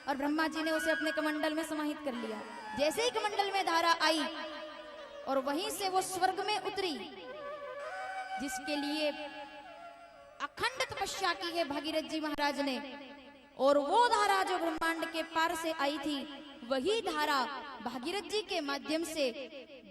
और ब्रह्मा जी ने उसे अपने कमंडल में समाहित कर लिया। जैसे ही कमंडल में धारा आई और वहीं से वो स्वर्ग में उतरी, जिसके लिए अखंड तपस्या की है भागीरथ जी महाराज ने, और वो धारा जो ब्रह्मांड के पार से आई थी, वही धारा भागीरथ जी के माध्यम से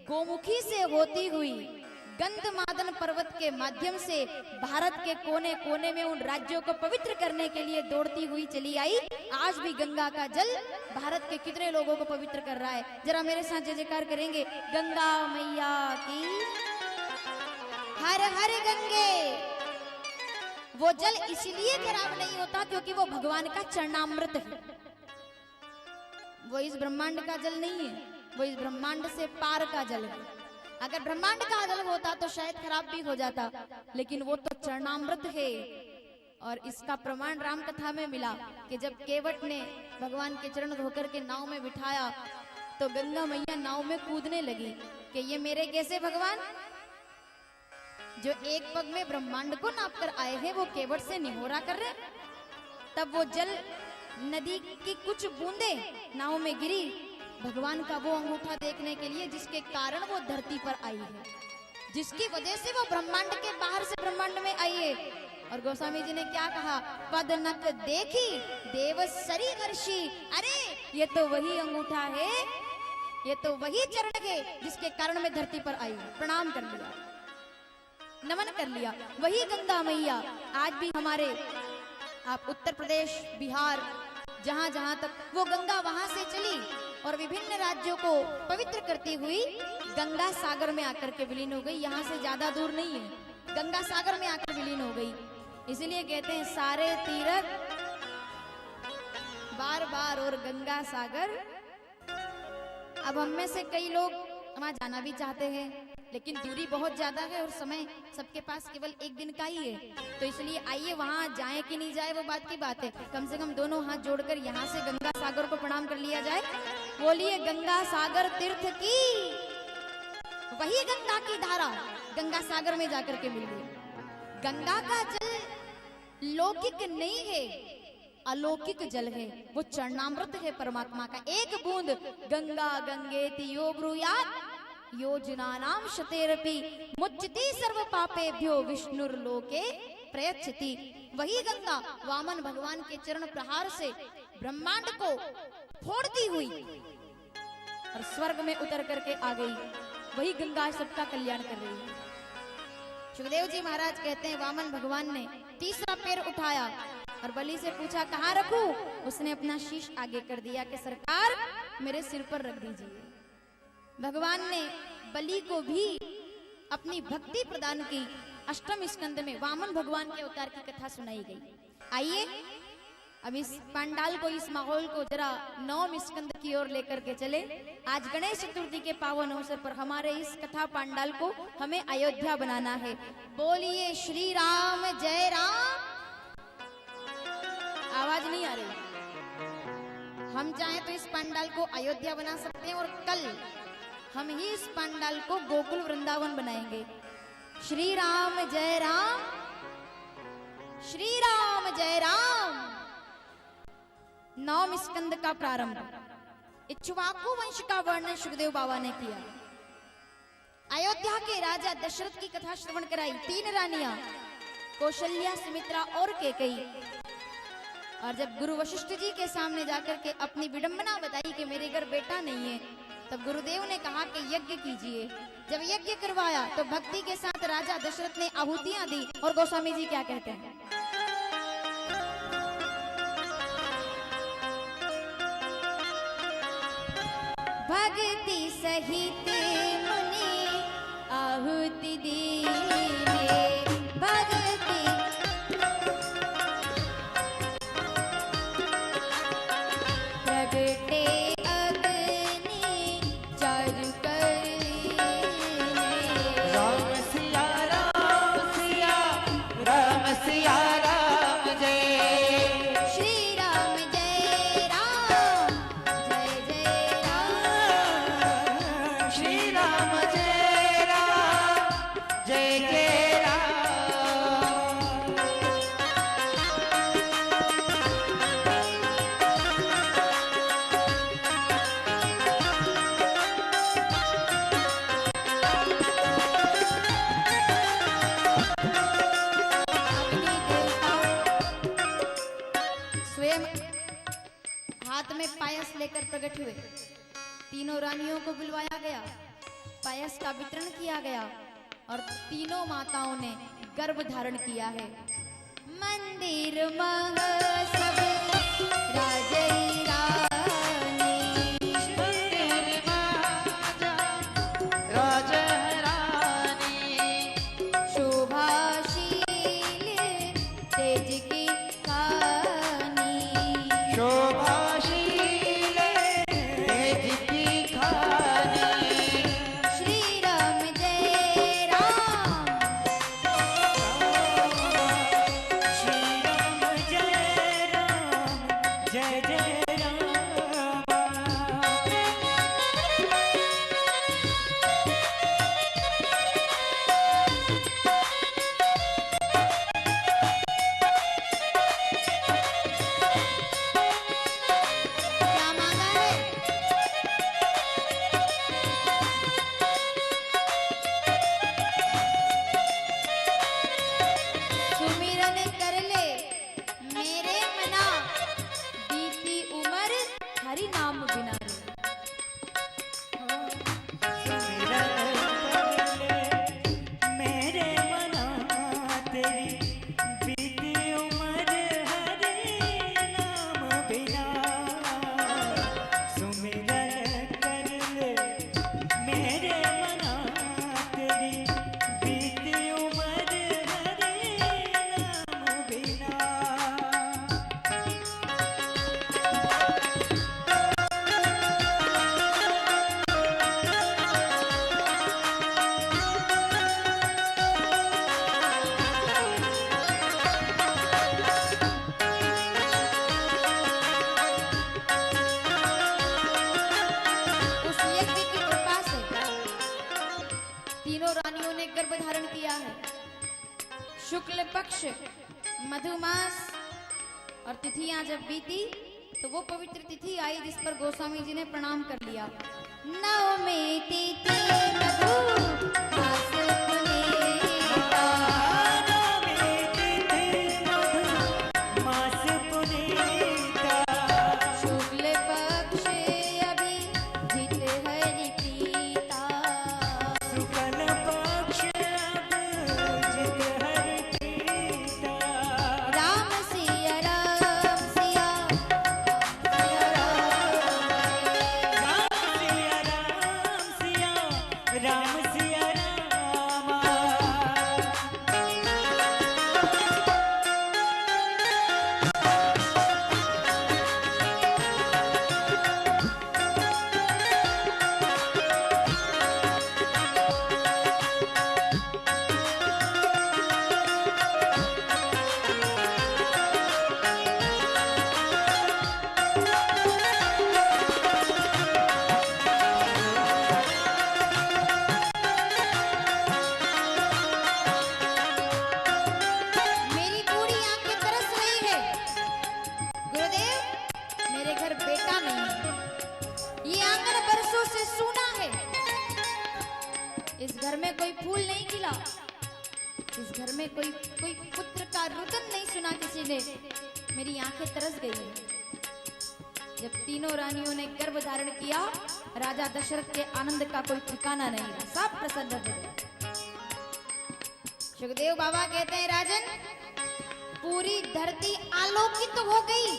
गोमुखी से होती हुई गंधमादन पर्वत के माध्यम से भारत के कोने कोने में उन राज्यों को पवित्र करने के लिए दौड़ती हुई चली आई। आज भी गंगा का जल भारत के कितने लोगों को पवित्र कर रहा है? जरा मेरे साथ जय जयकार करेंगे, गंगा मैया की हर हर गंगे। वो जल इसलिए खराब नहीं होता क्योंकि वो भगवान का चरणामृत है। वो इस ब्रह्मांड का जल नहीं है, वो इस ब्रह्मांड से पार का जल है। अगर ब्रह्मांड का जल होता तो शायद खराब भी हो जाता, लेकिन वो तो चरणामृत है। और इसका प्रमाण राम कथा में मिला कि जब केवट ने भगवान के चरण धोकर के नाव में बिठाया तो गंगा मैया नाव में कूदने लगी कि ये मेरे कैसे भगवान, जो एक पग में ब्रह्मांड को नाप कर आए हैं, वो केवट से निहोरा कर रहे। तब वो जल नदी की कुछ बूंदे नाव में गिरी भगवान का वो अंगूठा देखने के लिए, जिसके कारण वो धरती पर आई है, जिसकी वजह से वो ब्रह्मांड के बाहर से ब्रह्मांड में आई है। और गोस्वामी जी ने क्या कहा? पद नक देखी देव सरी हर्षी। अरे ये तो वही अंगूठा है, ये तो वही चरण है जिसके कारण मैं धरती पर आई हूँ। प्रणाम कर लिया, नमन कर लिया। वही गंगा मैया आज भी हमारे, आप उत्तर प्रदेश, बिहार, जहां जहां तक वो गंगा वहां से चली और विभिन्न राज्यों को पवित्र करती हुई गंगा सागर में आकर के विलीन हो गई। यहाँ से ज्यादा दूर नहीं है, गंगा सागर में आकर विलीन हो गई। इसलिए कहते हैं सारे तीर्थ बार बार और गंगा सागर। अब हम में से कई लोग वहां जाना भी चाहते हैं, लेकिन दूरी बहुत ज्यादा है और समय सबके पास केवल एक दिन का ही है। तो इसलिए आइए वहां जाए कि नहीं जाए वो बात की बात है, कम से कम दोनों हाथ जोड़कर यहाँ से गंगा सागर को प्रणाम कर लिया जाए। बोलिए गंगा सागर तीर्थ की। वही गंगा की धारा गंगा सागर में जाकर के मिल गई। गंगा का जल लौकिक नहीं है, अलौकिक जल है, वो चरणामृत है परमात्मा का। एक बूंद गंगा गंगेति यो ब्रूयात् योजनानाम शतेरपि मुच्यति सर्व पापेभ्यो विष्णुर्लोके प्रयच्छति। वही गंगा वामन भगवान के चरण प्रहार से ब्रह्मांड को फोड़ती हुई और स्वर्ग में उतर करके आ गई। वही गंगा सबका कल्याण कर रही है। सुखदेव जी महाराज कहते हैं वामन भगवान ने तीसरा पैर उठाया और बलि से पूछा कहाँ रखूं? उसने अपना शीश आगे कर दिया कि सरकार मेरे सिर पर रख दीजिए। भगवान ने बलि को भी अपनी भक्ति प्रदान की। अष्टम स्कंद में वामन भगवान के अवतार की कथा सुनाई गई। आइए अब इस पंडाल को, इस माहौल को जरा नवम स्कंद की ओर लेकर के चले। आज गणेश चतुर्थी के पावन अवसर पर हमारे इस कथा पंडाल को हमें अयोध्या बनाना है। बोलिए श्री राम जय राम। आवाज नहीं आ रही। हम चाहें तो इस पंडाल को अयोध्या बना सकते हैं और कल हम ही इस पंडाल को गोकुल वृंदावन बनाएंगे। श्री राम जय राम, श्री राम जय राम। नवम स्कंद का प्रारंभ। इक्ष्वाकु वंश का वर्णन सुखदेव बाबा ने किया। अयोध्या के राजा दशरथ की कथा श्रवण कराई। 3 रानियां कौशल्या, सुमित्रा और कैकेयी। और जब गुरु वशिष्ठ जी के सामने जाकर के अपनी विडंबना बताई कि मेरे घर बेटा नहीं है, तब गुरुदेव ने कहा कि यज्ञ कीजिए। जब यज्ञ करवाया तो भक्ति के साथ राजा दशरथ ने आहुतियां दी। और गोस्वामी जी क्या कहते हैं? भक्ति सहित मुनि आहुति दीने, भक्ति प्रगटे अग्नि चारु करने। राम सिया राम सिया राम सिया राम जय। श्री राम जय राम जय जय राम। श्री राम जय राम जय जय राम। अग्नि देवता स्वयं हाथ में पायस लेकर प्रकट हुए। तीनों रानियों को बुलवाया गया, पायस का वितरण किया गया और तीनों माताओं ने गर्भ धारण किया है। मंदिर मह सब राजई रानी, शोभाशील तेज की खानी। श्री राम जय राम जय जय राम। क्या मांगा है? सुमिरन कर ले मेरे मना, बीती उम्र हरि नाम बिना रे। मेरे मना तेरी बीती उम्र हरे नाम बिना। सुमिरन कर ले मेरे मना तेरी बीती उम्र हरे नाम बिना। उस यज्ञ की कृपा से तीनों रानियों ने गर्भ धारण किया है। शुक्ल पक्ष मधुमास और तिथियां जब बीती तो वो पवित्र तिथि आई जिस पर गोस्वामी जी ने प्रणाम कर लिया। नवमी तिथि मधु मास पुनीता, मास पुनीता। शुक्ल पक्ष अभिजित हरि प्रीता। शुक्ल पक्ष अभिजित हरि प्रीता। राम सिया राम सिया सिया राम। राम सिया राम। मेरी पूरी आंखें तरस रही है गुरुदेव, मेरे घर बेटा नहीं है। ये आंगन बरसों से सूना है, इस घर में कोई फूल नहीं खिला, इस घर में कोई पुत्र का रुदन नहीं सुना किसी ने। मेरी आंखें तरस गई हैं। जब तीनों रानियों ने गर्भ धारण किया, राजा दशरथ के आनंद का कोई ठिकाना नहीं रहा, सब प्रसन्न हो गए। सुखदेव बाबा कहते हैं, राजन, पूरी धरती आलोकित हो गई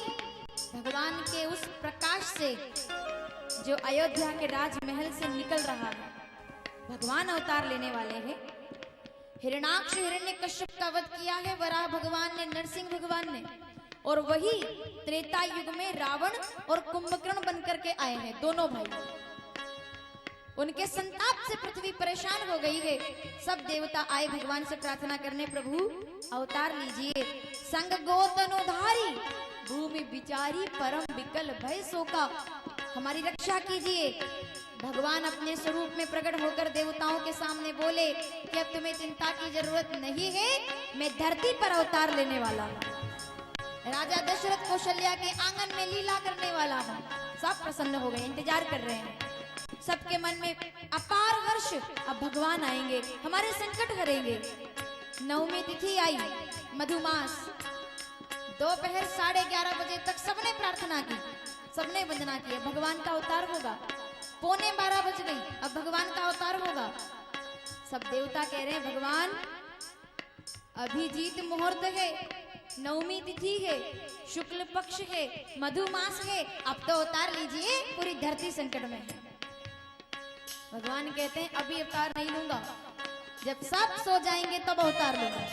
भगवान के उस प्रकाश से जो अयोध्या के राजमहल से निकल रहा है। भगवान अवतार लेने वाले हैं। हिरणाक्ष हिरण्यकश्यप का वध किया है वराह भगवान ने, नरसिंह भगवान ने, और वही त्रेता युग में रावण और कुंभकर्ण बनकर के आए हैं, दोनों भाई। उनके संताप से पृथ्वी परेशान हो गई है। सब देवता आए भगवान से प्रार्थना करने, प्रभु अवतार लीजिए, संग गोतनुधारी भूमि विचारी परम विकल भय शोका, हमारी रक्षा कीजिए। भगवान अपने स्वरूप में प्रकट होकर देवताओं के सामने बोले कि अब तुम्हें चिंता की जरूरत नहीं है, मैं धरती पर अवतार लेने वाला हूँ। राजा दशरथ कौशल्या के आंगन में लीला करने वाला हूँ। सब प्रसन्न हो गए, इंतजार कर रहे हैं। सबके मन में अपार हर्ष, अब भगवान आएंगे, हमारे संकट हरेंगे। नवमी तिथि आई, मधुमास, दोपहर 11:30 बजे तक सबने प्रार्थना की, सबने वंदना की, भगवान का अवतार होगा। 11:45 बज गई, अब भगवान का अवतार होगा। सब देवता कह रहे हैं, भगवान अभिजीत मुहूर्त है, नवमी तिथि है, शुक्ल पक्ष है, मधुमास है, अब तो अवतार लीजिए, पूरी धरती संकट में है। भगवान कहते हैं, अभी अवतार नहीं लूंगा, जब सब सो जाएंगे तब अवतार लूंगा।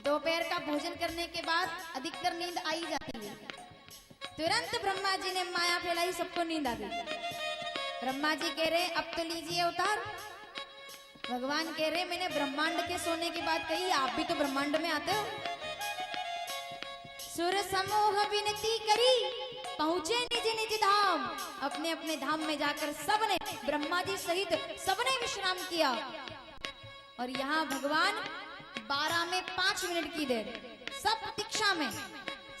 दोपहर का भोजन करने के बाद अधिकतर नींद आई जाती है। तुरंत ब्रह्मा जी ने माया फैलाई, सबको नींद आ गई। ब्रह्मा जी कह रहे, अब तो लीजिए अवतार। भगवान कह रहे, मैंने ब्रह्मांड के सोने की बात कही, आप भी तो ब्रह्मांड में आते हो। सुर समूह विनती करी, पहुंचे निज निज धाम। अपने अपने धाम में जाकर सबने, ब्रह्मा जी सहित सबने विश्राम किया। और यहाँ भगवान 12 में 5 मिनट की देर, सब प्रतीक्षा में,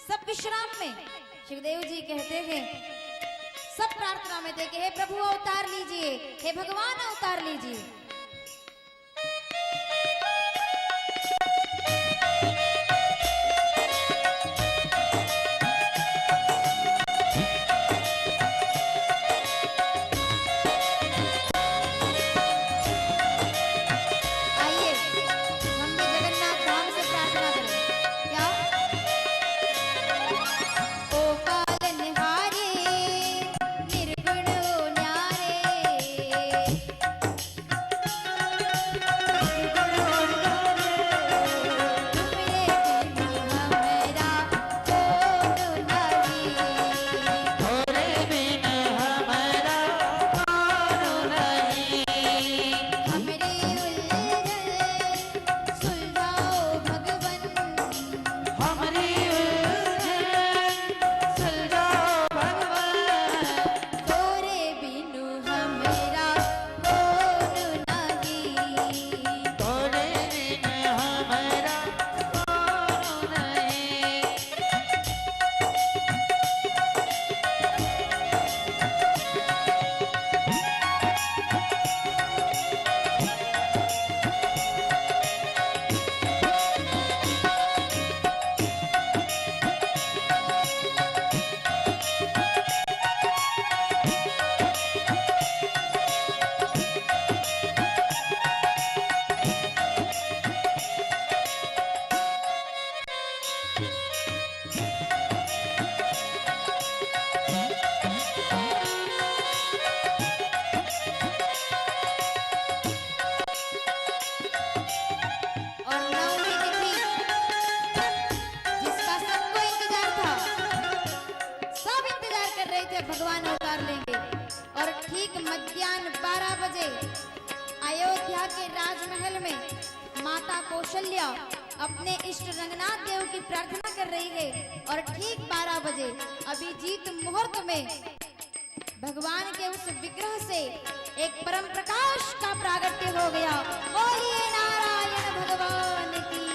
सब विश्राम में। शिवदेव जी कहते हैं, सब प्रार्थना में थे कि हे प्रभु अवतार लीजिए, हे भगवान अवतार लीजिए। भगवान अवतार लेंगे। और ठीक मध्याह्न 12 बजे अयोध्या के राजमहल में माता कौशल्या अपने इष्ट रंगनाथ देव की प्रार्थना कर रही है। और ठीक 12 बजे अभिजीत मुहूर्त में भगवान के उस विग्रह से एक परम प्रकाश का प्रागट्य हो गया। बोलिए नारायण भगवान की,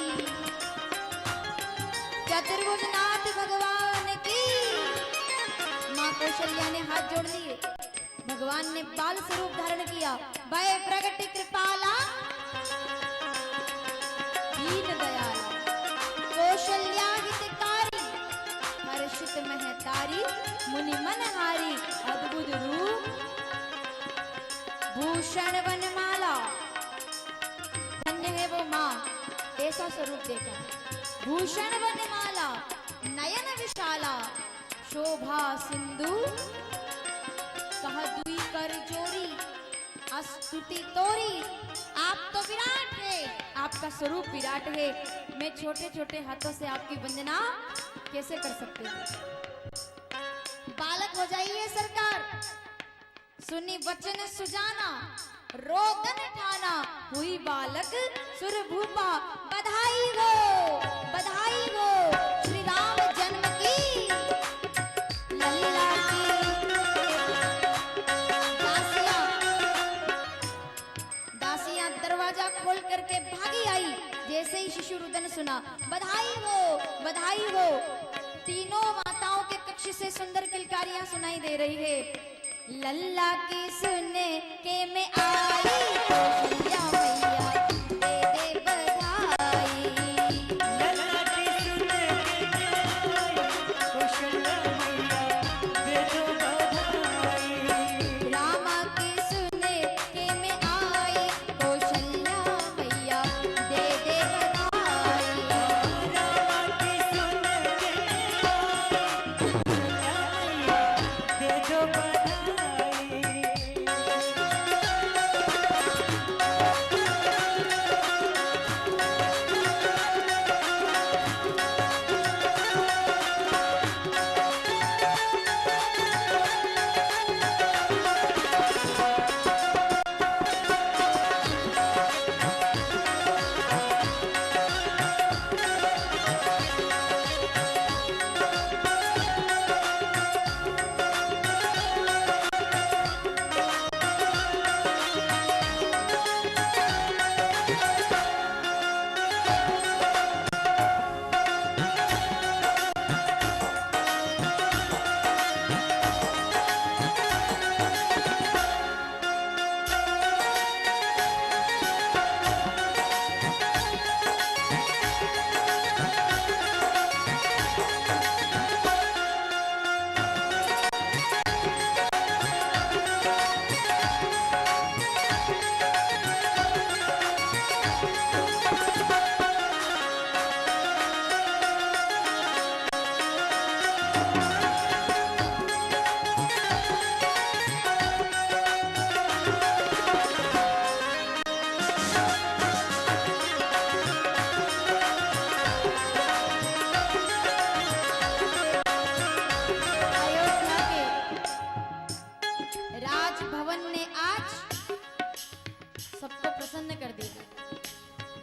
चतुर्भुजनाथ भगवान की। माँ कौशल्या ने हाथ जोड़ लिए, भगवान ने बाल स्वरूप धारण किया। भय प्रगट कृपाला दीन दयाला, मुनि मनहारी अद्भुत रूप, भूषण वनमाला, धन्य है वो माँ, ऐसा स्वरूप देखा। भूषण वनमाला, नयन विशाला, शोभा सिंधु, कह दुई कर जोरी, स्तुति तोरी। आप तो विराट है, आपका स्वरूप विराट है, मैं छोटे छोटे हाथों से आपकी वंदना कैसे कर सकते हैं। बालक हो जाइए सरकार, सुनी वचन सुजाना, रोदन ठाना, हुई बालक सुर भूपा, बधाई हो श्री राम जन्म की, लल्ला की। दासियां दरवाजा खोल करके भागी आई, जैसे ही शिशु रुदन सुना, बधाई हो। तीनों माताओं के कक्ष से सुंदर किलकारियां सुनाई दे रही है। लल्ला की सुने के मैं आई, कौशल्या मैया दे दे बधाई। लल्ला की सुने के मैं आई, कौशल्या मैया दे दो बधाई। रामा की सुने के मैं आई, कौशल्या मैया दे दे बधाई। रामा की सुने के मैं आई, कौशल्या मैया दे दो बधाई।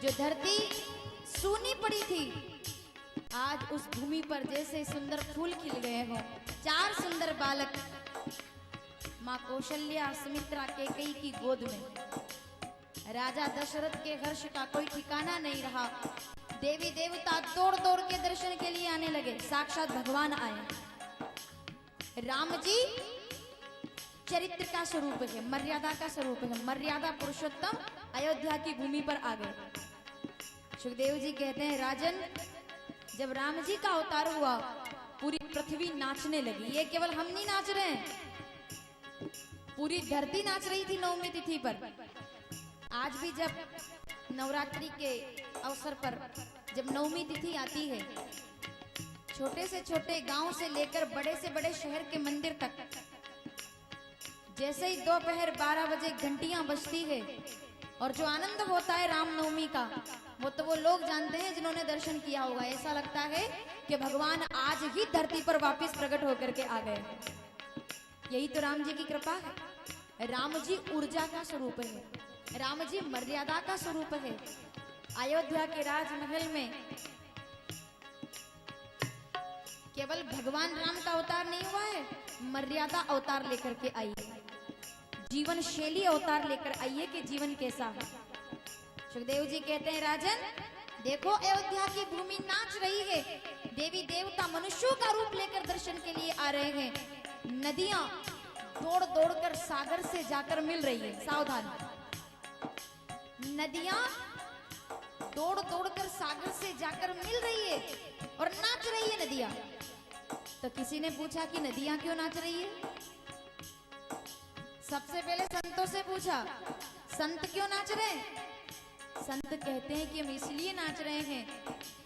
जो धरती सूनी पड़ी थी, आज उस भूमि पर जैसे सुंदर फूल खिल गए हों। चार सुंदर बालक माँ कौशल्या, सुमित्रा, कैकेयी की गोद में। राजा दशरथ के हर्ष का कोई ठिकाना नहीं रहा। देवी देवता दौड़ दौड़ के दर्शन के लिए आने लगे। साक्षात भगवान आए। राम जी चरित्र का स्वरूप है, मर्यादा का स्वरूप है। मर्यादा पुरुषोत्तम अयोध्या की भूमि पर आ गए। सुखदेव जी कहते हैं, राजन, जब राम जी का अवतार हुआ, पूरी पृथ्वी नाचने लगी। ये केवल हम नहीं नाच रहे हैं, पूरी धरती नाच रही थी नवमी तिथि पर। आज भी जब नवरात्रि के अवसर पर जब नवमी तिथि आती है, छोटे से छोटे गांव से लेकर बड़े से बड़े शहर के मंदिर तक, जैसे ही दोपहर 12 बजे घंटियां बजती है और जो आनंद होता है रामनवमी का, वो तो वो लोग जानते हैं जिन्होंने दर्शन किया होगा। ऐसा लगता है कि भगवान आज ही धरती पर वापस प्रकट होकर के आ गए। यही तो राम जी की कृपा है। राम जी ऊर्जा का स्वरूप है, राम जी मर्यादा का स्वरूप है। अयोध्या के राजमहल में केवल भगवान राम का अवतार नहीं हुआ है, मर्यादा अवतार लेकर के आई है, जीवन शैली अवतार लेकर आइए कि जीवन कैसा है। सुखदेव जी कहते हैं, राजन देखो, अयोध्या की भूमि नाच रही है। देवी देवता मनुष्यों का रूप लेकर दर्शन के लिए आ रहे हैं। नदियां दौड़ दौड़ कर सागर से जाकर मिल रही है। सावधान, नदियां दौड़ दौड़ कर सागर से जाकर मिल रही है और नाच रही है नदियां। तो किसी ने पूछा कि नदियां क्यों नाच रही है? सबसे पहले संतों से पूछा, संत क्यों नाच रहे हैं? संत कहते हैं कि हम इसलिए नाच रहे हैं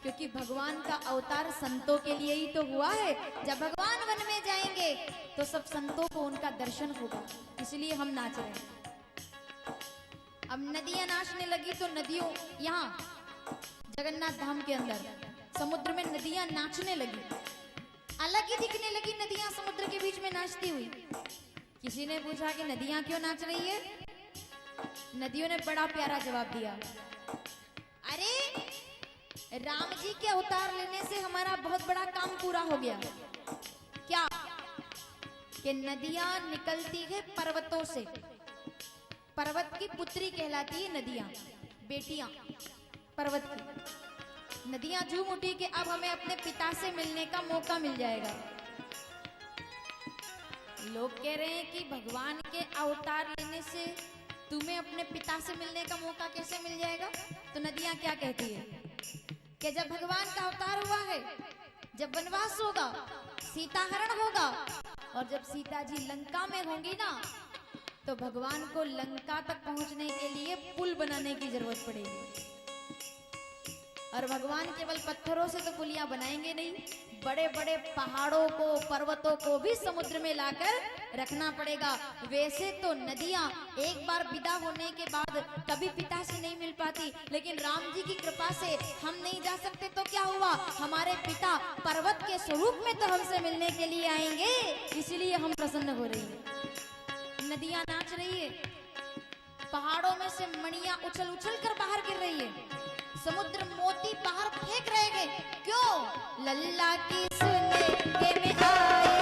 क्योंकि भगवान का अवतार संतों के लिए ही तो हुआ है। जब भगवान वन में जाएंगे तो सब संतों को उनका दर्शन होगा, इसलिए हम नाच रहे हैं। अब नदियां नाचने लगी तो नदियों, यहाँ जगन्नाथ धाम के अंदर समुद्र में नदियां नाचने लगी, अलग ही दिखने लगी नदियां समुद्र के बीच में नाचती हुई। किसी ने पूछा कि नदियां क्यों नाच रही है? नदियों ने बड़ा प्यारा जवाब दिया, अरे राम जी के अवतार लेने से हमारा बहुत बड़ा काम पूरा हो गया। क्या? कि नदियां निकलती है पर्वतों से, पर्वत की पुत्री कहलाती है नदियां, बेटियां पर्वत की। नदियां झूम उठी कि अब हमें अपने पिता से मिलने का मौका मिल जाएगा। लोग कह रहे हैं कि भगवान के अवतार लेने से तुम्हें अपने पिता से मिलने का मौका कैसे मिल जाएगा? तो नदियां क्या कहती है कि जब भगवान का अवतार हुआ है, जब वनवास होगा, सीता हरण होगा, और जब सीता जी लंका में होंगी ना, तो भगवान को लंका तक पहुंचने के लिए पुल बनाने की जरूरत पड़ेगी। और भगवान केवल पत्थरों से तो पुलियां बनाएंगे नहीं, बड़े बड़े पहाड़ों को, पर्वतों को भी समुद्र में लाकर रखना पड़ेगा। वैसे तो नदियां एक बार विदा होने के बाद कभी पिता से नहीं मिल पाती, लेकिन राम जी की कृपा से हम नहीं जा सकते तो क्या हुआ, हमारे पिता पर्वत के स्वरूप में तो हमसे मिलने के लिए आएंगे, इसलिए हम प्रसन्न हो रही है। नदियां नाच रही है, पहाड़ों में से मणियां उछल उछल कर बाहर गिर रही है, समुद्र मोती बाहर फेंक रहे हैं। क्यों? लल्ला की सुने के में आए,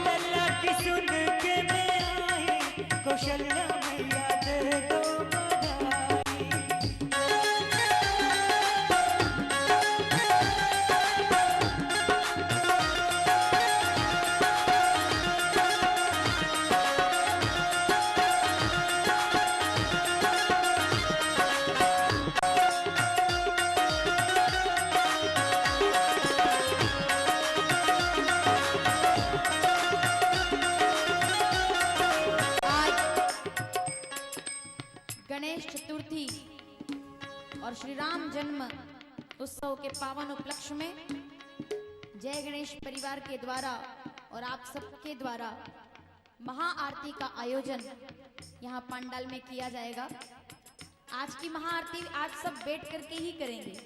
लल्ला की सुन के मैं आई, कौशल्या मैया दे दो बधाई। गणेश चतुर्थी और श्री राम जन्म उत्सव के पावन उपलक्ष्य में जय गणेश परिवार के द्वारा और आप सबके द्वारा महाआरती का आयोजन यहाँ पंडाल में किया जाएगा। आज की महाआरती आज सब बैठ करके ही करेंगे।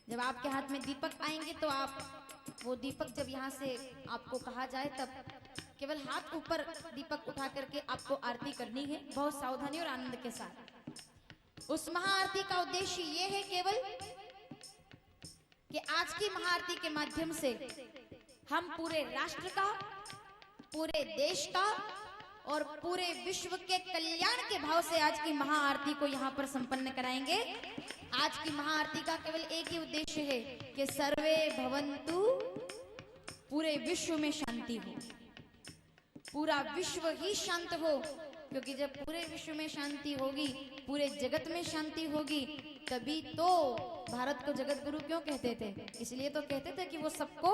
जब आपके हाथ में दीपक आएंगे तो आप वो दीपक, जब यहाँ से आपको कहा जाए तब केवल हाथ ऊपर दीपक उठा करके आपको आरती करनी है, बहुत सावधानी और आनंद के साथ। उस महाआरती का उद्देश्य ये है केवल कि आज की महाआरती के माध्यम से हम पूरे राष्ट्र का, पूरे देश का और पूरे विश्व के कल्याण के भाव से आज की महाआरती को यहाँ पर संपन्न कराएंगे। आज की महाआरती का केवल एक ही उद्देश्य है कि सर्वे भवन्तु, पूरे विश्व में शांति हो, पूरा विश्व ही शांत हो, क्योंकि जब पूरे विश्व में शांति होगी, पूरे जगत में शांति होगी, तभी तो भारत को जगत गुरु क्यों कहते थे? इसलिए तो कहते थे कि वो सबको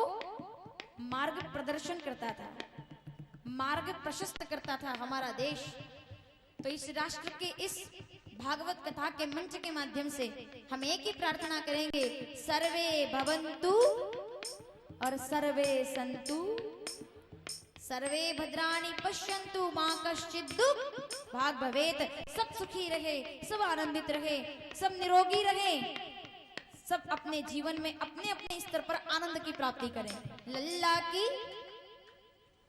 मार्ग प्रदर्शन करता था, मार्ग प्रशस्त करता था हमारा देश। तो इस राष्ट्र के इस भागवत कथा के मंच के माध्यम से हम एक ही प्रार्थना करेंगे, सर्वे भवन्तु और सर्वे सन्तु, सर्वे भद्राणि पश्यन्तु मां कश्चित् दुःख भाग भवेत। सब सुखी रहे, सब आनंदित रहे, सब निरोगी रहे, सब अपने जीवन में अपने अपने स्तर पर आनंद की प्राप्ति करें।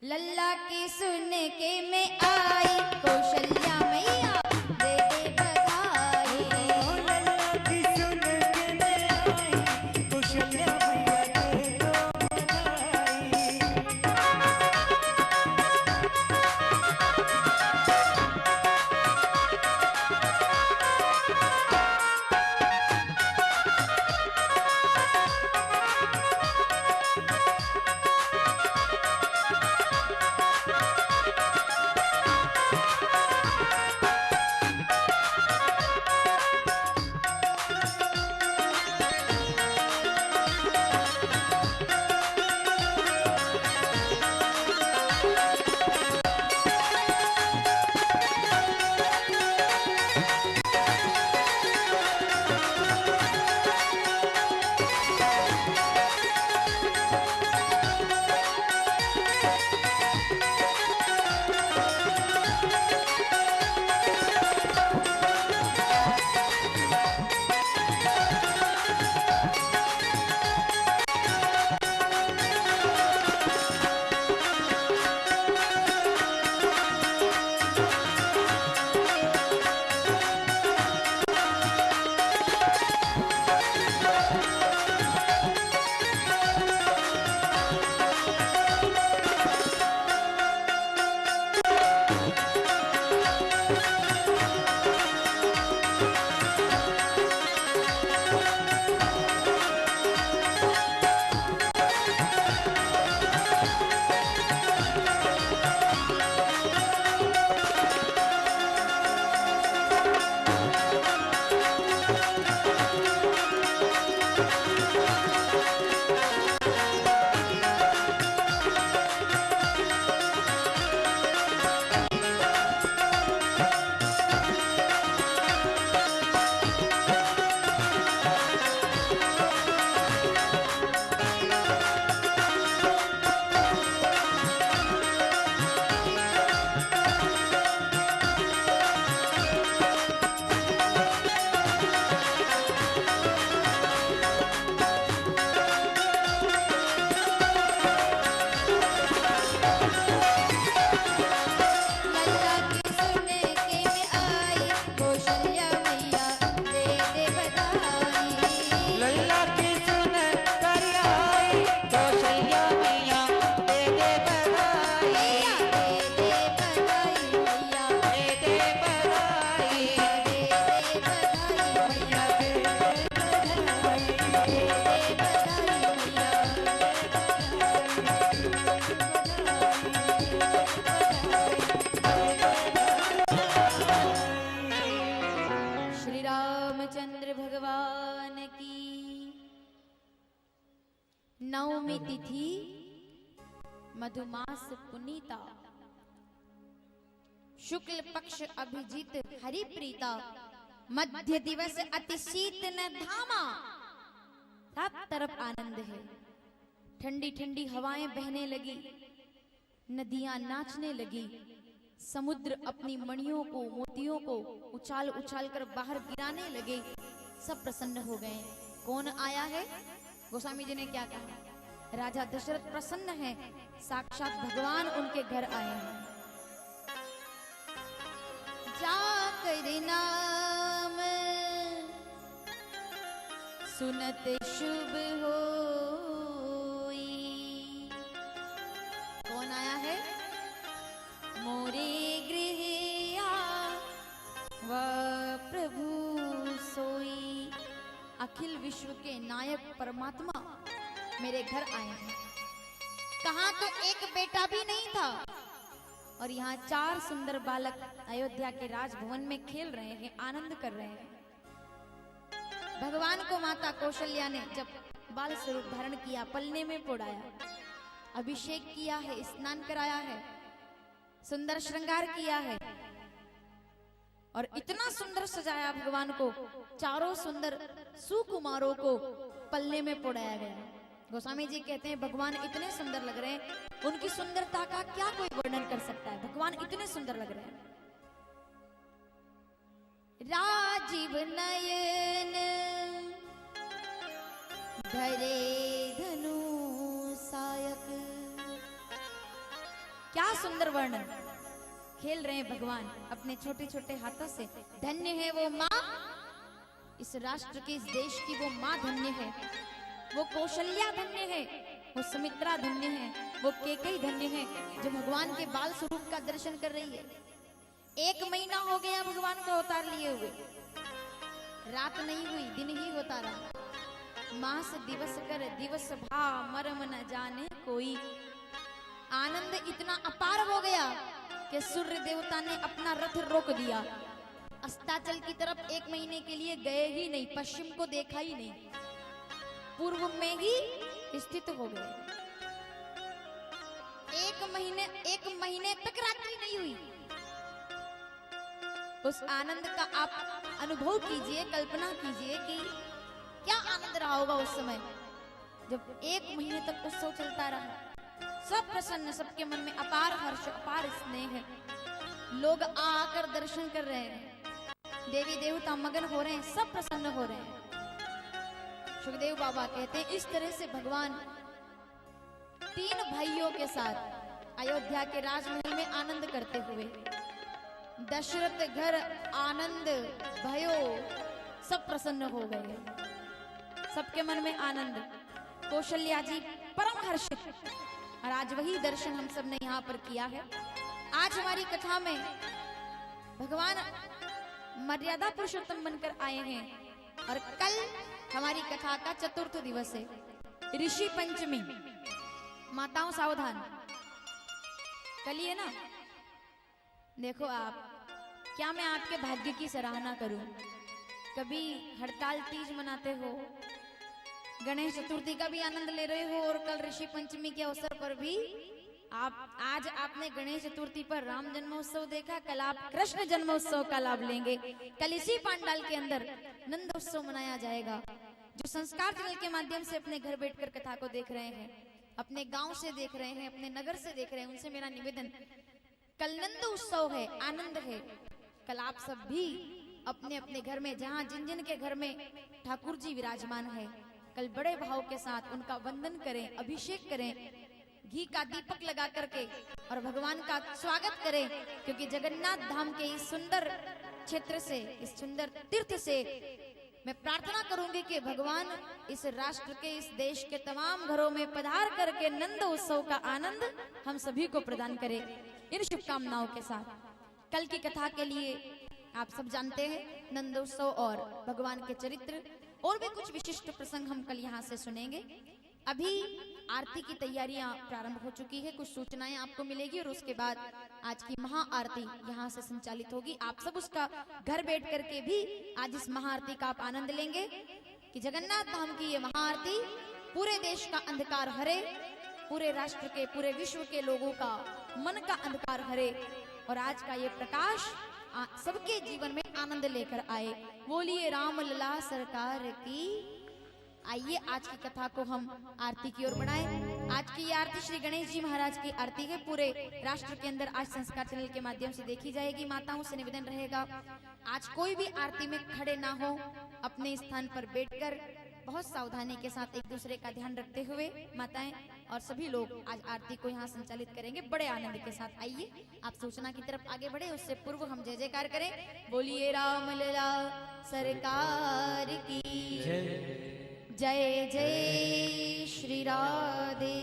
लल्ला की सुन के मैं आई, कौशल्या मैया दे दे बधाई। लल्ला की सुन के मैं आई, कौशल्या मैया दे दो बधाई। भगवान की। नवमी तिथि मधुमास पुनीता, शुक्ल पक्ष अभिजीत हरि प्रीता, मध्य दिवस अति शीत न धामा। सब तरफ आनंद है, ठंडी ठंडी हवाएं बहने लगी, नदियां नाचने लगी, समुद्र अपनी मणियों को मोतियों को उछाल उछाल कर बाहर गिराने लगे। सब प्रसन्न हो गए। कौन आया है? गोस्वामी जी ने क्या कहा? राजा दशरथ प्रसन्न है, साक्षात भगवान उनके घर आए हैं। जाकर नाम सुनत शुभ होई। कौन आया है? मोरे गृह वह प्रभु सोई। अखिल विश्व के नायक परमात्मा मेरे घर आए हैं। कहां तो एक बेटा भी नहीं था और यहाँ 4 सुंदर बालक अयोध्या के राजभवन में खेल रहे हैं, आनंद कर रहे हैं। भगवान को माता कौशल्या ने जब बाल स्वरूप धारण किया, पलने में पोड़ाया, अभिषेक किया है, स्नान कराया है, सुंदर श्रृंगार किया है और इतना सुंदर सजाया भगवान को, चारों सुंदर सुकुमारों को पलने में पोड़ाया गया। गोस्वामी जी कहते हैं भगवान इतने सुंदर लग रहे हैं, उनकी सुंदरता का क्या कोई वर्णन कर सकता है। भगवान इतने सुंदर लग रहे हैं। राजीव नयन धरे धनु सायक। क्या सुंदर वर्णन। खेल रहे हैं भगवान अपने छोटे छोटे हाथों से। धन्य है वो माँ, इस राष्ट्र की, इस देश की वो माँ धन्य है। वो कौशल्या धन्य है, वो सुमित्रा धन्य है, वो कैकेयी धन्य है जो भगवान के बाल स्वरूप का दर्शन कर रही है। 1 महीना हो गया भगवान को अवतार लिए हुए, रात नहीं हुई, दिन ही होता रहा। मास दिवस कर दिवस भा मरम न जाने कोई। आनंद इतना अपार हो गया कि सूर्य देवता ने अपना रथ रोक दिया। अस्ताचल की तरफ 1 महीने के लिए गए ही नहीं, पश्चिम को देखा ही नहीं, पूर्व में ही स्थित हो गए। 1 महीने तक रात्रि नहीं हुई। उस आनंद का आप अनुभव कीजिए, कल्पना कीजिए कि क्या आनंद रहा होगा उस समय जब 1 महीने तक उत्सव चलता रहा। सब प्रसन्न, सबके मन में अपार हर्ष, अपार स्नेह है। लोग आकर दर्शन कर रहे हैं, देवी देवता मगन हो रहे हैं, सब प्रसन्न हो रहे हैं। सुखदेव बाबा कहते हैं इस तरह से भगवान 3 भाइयों के साथ अयोध्या के राजमहल में आनंद करते हुए। दशरथ घर आनंद भयो, सब प्रसन्न हो गए, सबके मन में आनंद। कौशल्या जी परम हर्षित, और आज वही दर्शन हम सब ने यहाँ पर किया है। आज हमारी कथा में भगवान मर्यादा पुरुषोत्तम बनकर आए हैं और कल हमारी कथा का 4th दिवस है, ऋषि पंचमी। माताओं सावधान, कल ही है ना। देखो आप, क्या मैं आपके भाग्य की सराहना करूं? कभी हड़ताल तीज मनाते हो, गणेश चतुर्थी का भी आनंद ले रहे हो और कल ऋषि पंचमी के अवसर पर भी आज आपने गणेश चतुर्थी पर राम जन्मोत्सव देखा, कल आप कृष्ण जन्मोत्सव का लाभ लेंगे। कल इसी पांडाल के अंदर नंद उत्सव मनाया जाएगा। जो संस्कार चैनल के माध्यम से अपने घर बैठकर कथा को देख रहे हैं, अपने गांव से देख रहे हैं, अपने नगर से देख रहे हैं, उनसे मेरा निवेदन, कल नंद उत्सव है, आनंद है। कल आप सब भी अपने अपने घर में, जहां जिन जिन के घर में ठाकुर जी विराजमान है, कल बड़े भाव के साथ उनका वंदन करें, अभिषेक करें, घी का दीपक लगा करके और भगवान का स्वागत करें। क्योंकि जगन्नाथ धाम के इस सुंदर क्षेत्र से, इस सुंदर तीर्थ से मैं प्रार्थना करूंगी कि भगवान इस राष्ट्र के, इस देश के तमाम घरों में पधार करके नंद उत्सव का आनंद हम सभी को प्रदान करे। इन शुभकामनाओं के साथ कल की कथा के लिए आप सब जानते हैं, नंद उत्सव और भगवान के चरित्र और भी कुछ विशिष्ट प्रसंग हम कल यहाँ से सुनेंगे। अभी आरती की तैयारियां प्रारंभ हो चुकी है, कुछ सूचनाएं आपको मिलेगी और उसके बाद आज की महाआरती यहाँ से संचालित होगी। आप सब उसका घर बैठ करके भी आज इस महाआरती का आप आनंद लेंगे कि जगन्नाथ धाम की ये महाआरती पूरे देश का अंधकार हरे, पूरे राष्ट्र के, पूरे विश्व के लोगों का मन का अंधकार हरे और आज का ये प्रकाश सबके जीवन में आनंद लेकर आए। बोलिए राम लला सरकार की। आइए आज की कथा को हम आरती की ओर बढ़ाएं। आज की ये आरती श्री गणेश जी महाराज की आरती है। पूरे राष्ट्र के अंदर आज संस्कार चैनल के माध्यम से देखी जाएगी। माताओं से निवेदन रहेगा आज कोई भी आरती में खड़े ना हो, अपने स्थान पर बैठकर बहुत सावधानी के साथ एक दूसरे का ध्यान रखते हुए माताएं और सभी लोग आज आरती को यहाँ संचालित करेंगे बड़े आनंद के साथ। आइए आप सूचना की तरफ आगे बढ़े, उससे पूर्व हम जय जयकार करें। बोलिए राम लला सरकार की जय जय श्री राधे।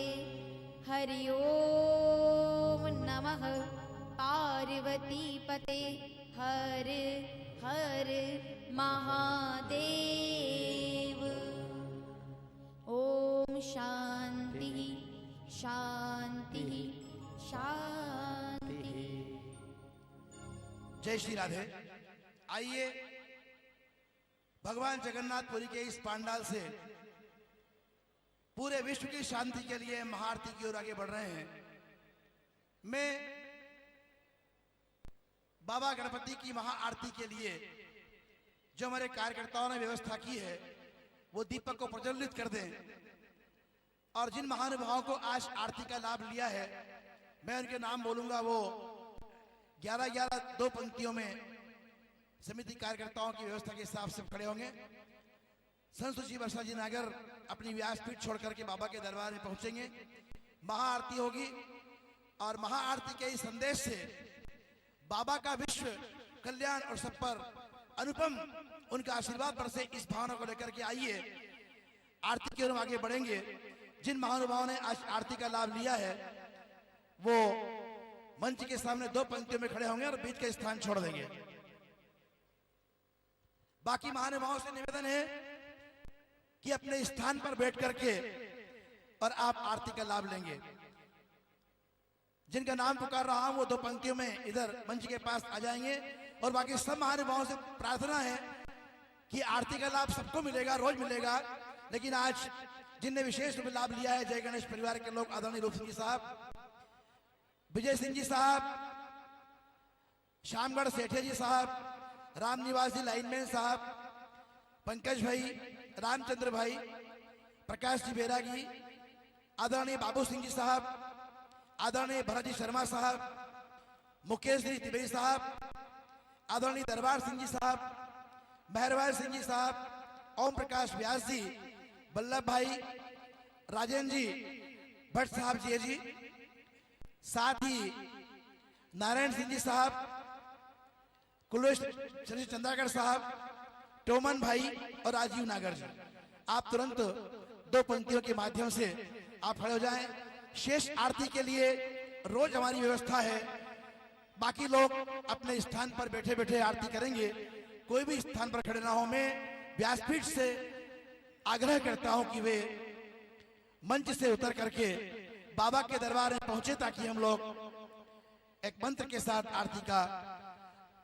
हरि ओम नमः पार्वती पते हर हर महादेव। ओम शांति शांति शांति। जय श्री राधे। आइए भगवान जगन्नाथपुरी के इस पांडाल से पूरे विश्व की शांति के लिए महाआरती की ओर आगे बढ़ रहे हैं। मैं बाबा गणपति की महाआरती के लिए जो हमारे कार्यकर्ताओं ने व्यवस्था की है वो दीपक को प्रज्वलित कर दें और जिन महानुभावों को आज आरती का लाभ लिया है मैं उनके नाम बोलूंगा। वो 11-11 दो पंक्तियों में समिति कार्यकर्ताओं की व्यवस्था के हिसाब से खड़े होंगे। संत सुची वर्षा जी नागर अपनी व्यासपीठ छोड़ करके बाबा के दरबार में पहुंचेंगे। महाआरती होगी और महाआरती के इस संदेश से बाबा का विश्व कल्याण और सब पर अनुपम उनका आशीर्वाद बरसे, इस भावना को लेकर के आइए आरती की ओर आगे बढ़ेंगे। जिन महानुभावों ने आज आरती का लाभ लिया है वो मंच के सामने दो पंक्तियों में खड़े होंगे और बीच का स्थान छोड़ देंगे। बाकी महानुभावों से निवेदन है कि अपने स्थान पर बैठ करके और आप आरती का लाभ लेंगे। जिनका नाम पुकार रहा हूं वो दो पंक्तियों में इधर मंच के पास आ जाएंगे और बाकी सब महानुभावों से प्रार्थना है कि आरती का लाभ सबको मिलेगा, रोज मिलेगा, लेकिन आज जिनने विशेष रूप में लाभ लिया है जय गणेश परिवार के लोग आदरणीय रूप सिंह जी साहब, विजय सिंह जी साहब, श्यामगढ़ सेठे जी साहब, राम निवास जी लाइनमैन साहब, पंकज भाई, रामचंद्र भाई, प्रकाश जी बैरागी, आदरणीय बाबू सिंह जी साहब, आदरणीय भरत जी शर्मा साहब, मुकेश जी तिवारी साहब, आदरणीय दरबार सिंह जी साहब, मेहरबान सिंह जी साहब, ओम प्रकाश व्यास जी, वल्लभ भाई, राजेंद्र जी भट्ट साहब जी, साथ ही नारायण सिंह जी साहब, कुलवेश चंद्रागढ़ साहब, टोमन भाई और राजीव नागर जी। आप तुरंत दो पंक्तियों के माध्यम से आप खड़े हो जाएं। शेष आरती के लिए रोज हमारी व्यवस्था है, बाकी लोग अपने स्थान पर बैठे बैठे आरती करेंगे। कोई भी स्थान पर खड़े ना हो। मैं व्यासपीठ से आग्रह करता हूं कि वे मंच से उतर करके बाबा के दरबार में पहुंचे ताकि हम लोग एक मंत्र के साथ आरती का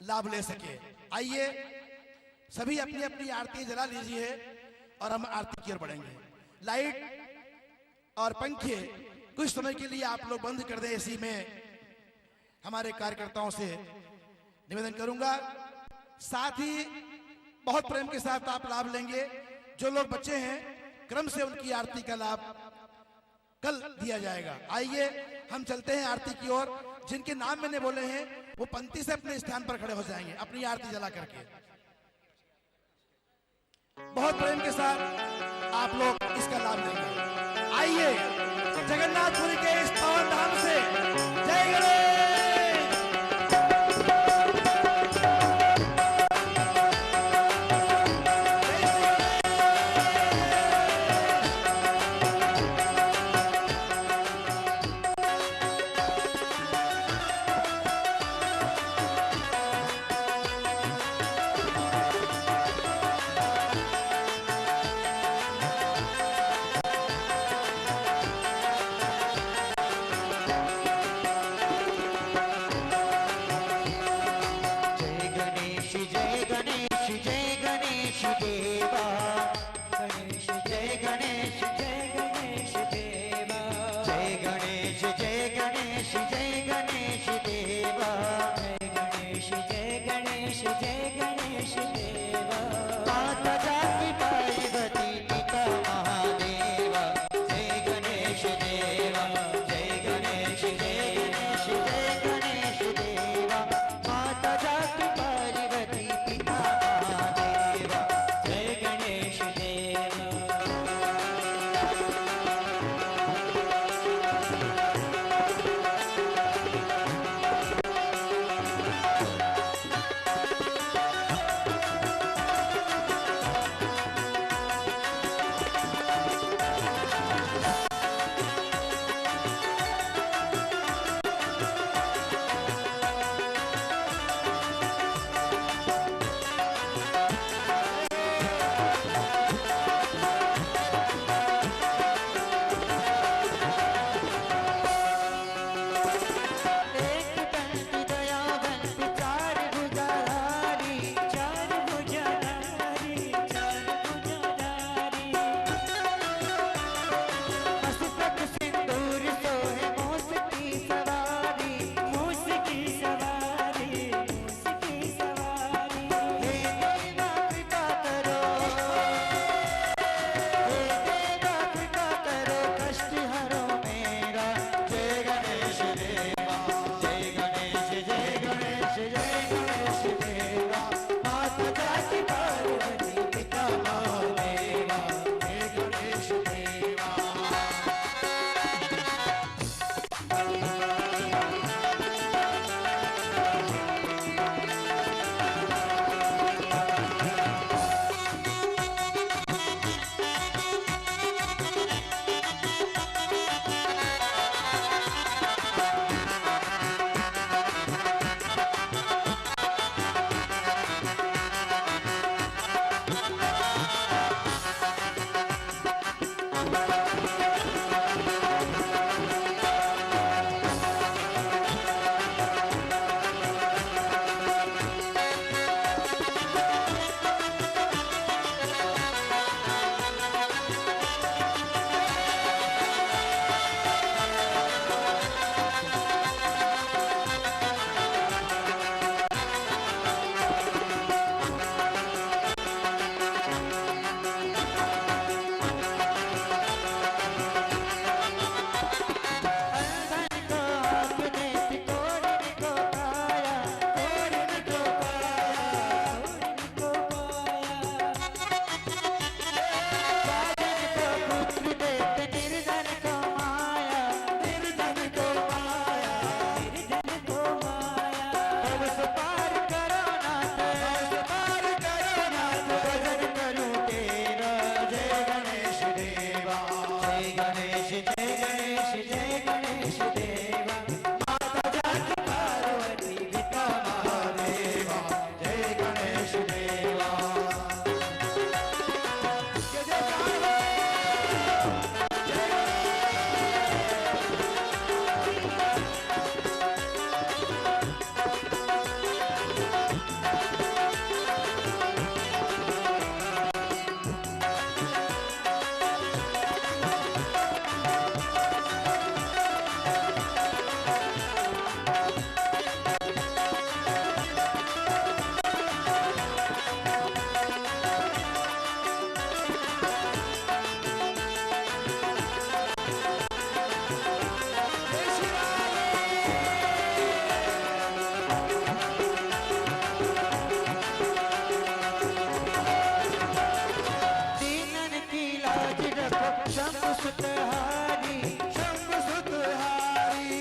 लाभ ले सके। आइए सभी अपनी अपनी आरती जला लीजिए और हम आरती की ओर बढ़ेंगे। लाइट और पंखे कुछ समय के लिए आप लोग बंद कर दें। इसी में हमारे कार्यकर्ताओं से निवेदन करूंगा। साथ ही बहुत प्रेम के साथ आप लाभ लेंगे। जो लोग बच्चे हैं क्रम से उनकी आरती का लाभ कल दिया जाएगा। आइए हम चलते हैं आरती की ओर। जिनके नाम मैंने बोले हैं वो पंक्ति से अपने स्थान पर खड़े हो जाएंगे अपनी आरती जला करके। बहुत प्रेम के साथ आप लोग इसका लाभ लेंगे। आइए जगन्नाथपुरी के इस पावन धाम से जय गणेश। लाज रखो शंभु सुतहारी शंभु सुतहारी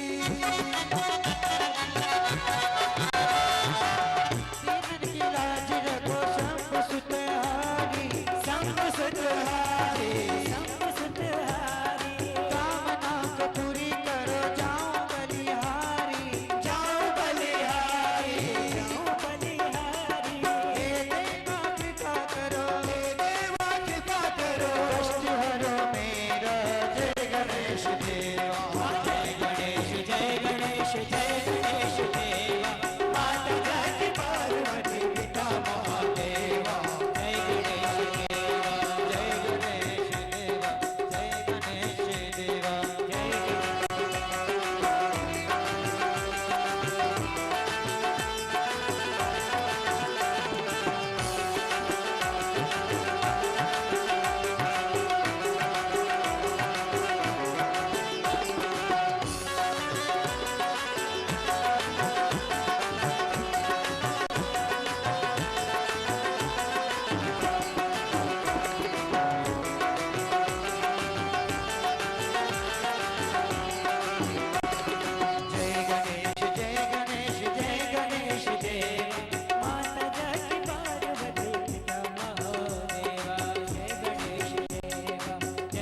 दीनन की लाज रखो शंभु सुतहारी शंभु सुतहारी शंभु सुतहारी कामना को पूरी करो जाओ बलिहारी जाओ बलिहारी जाओ बलिहारी हे देवा कृपा करो हे देवा कृपा करो कष्ट हरो मेरा जय गणेश देवा जय गणेश जय गणेश जय गणेश देवा माता जाति पार्वती पिता महादेवा जय गणेश देवा जय गणेश देवा जय गणेश देवा जय जय गणेश जय गणेश जय गणेश देवा माता जाति पार्वती पिता महादेवा जय गणेश देवा जय गणेश देवा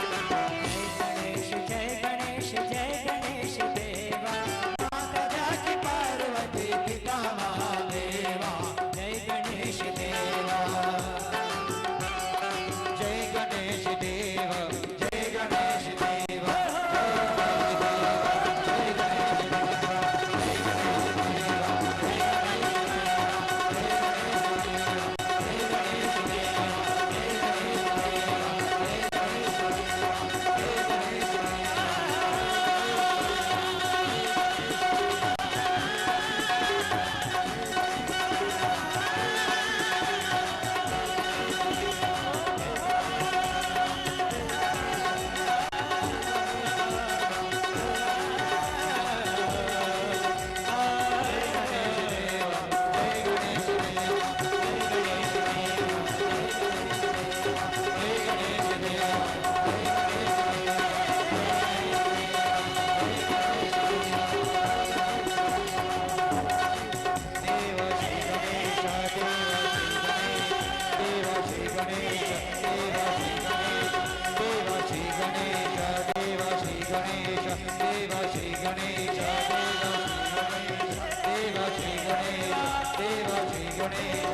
गणेश जय गणेश जय गणेश देवा माता जाति पार्वती पिता महादेवा जय गणेश देवा जय गणेश देवा जय गणेश देवा गणेश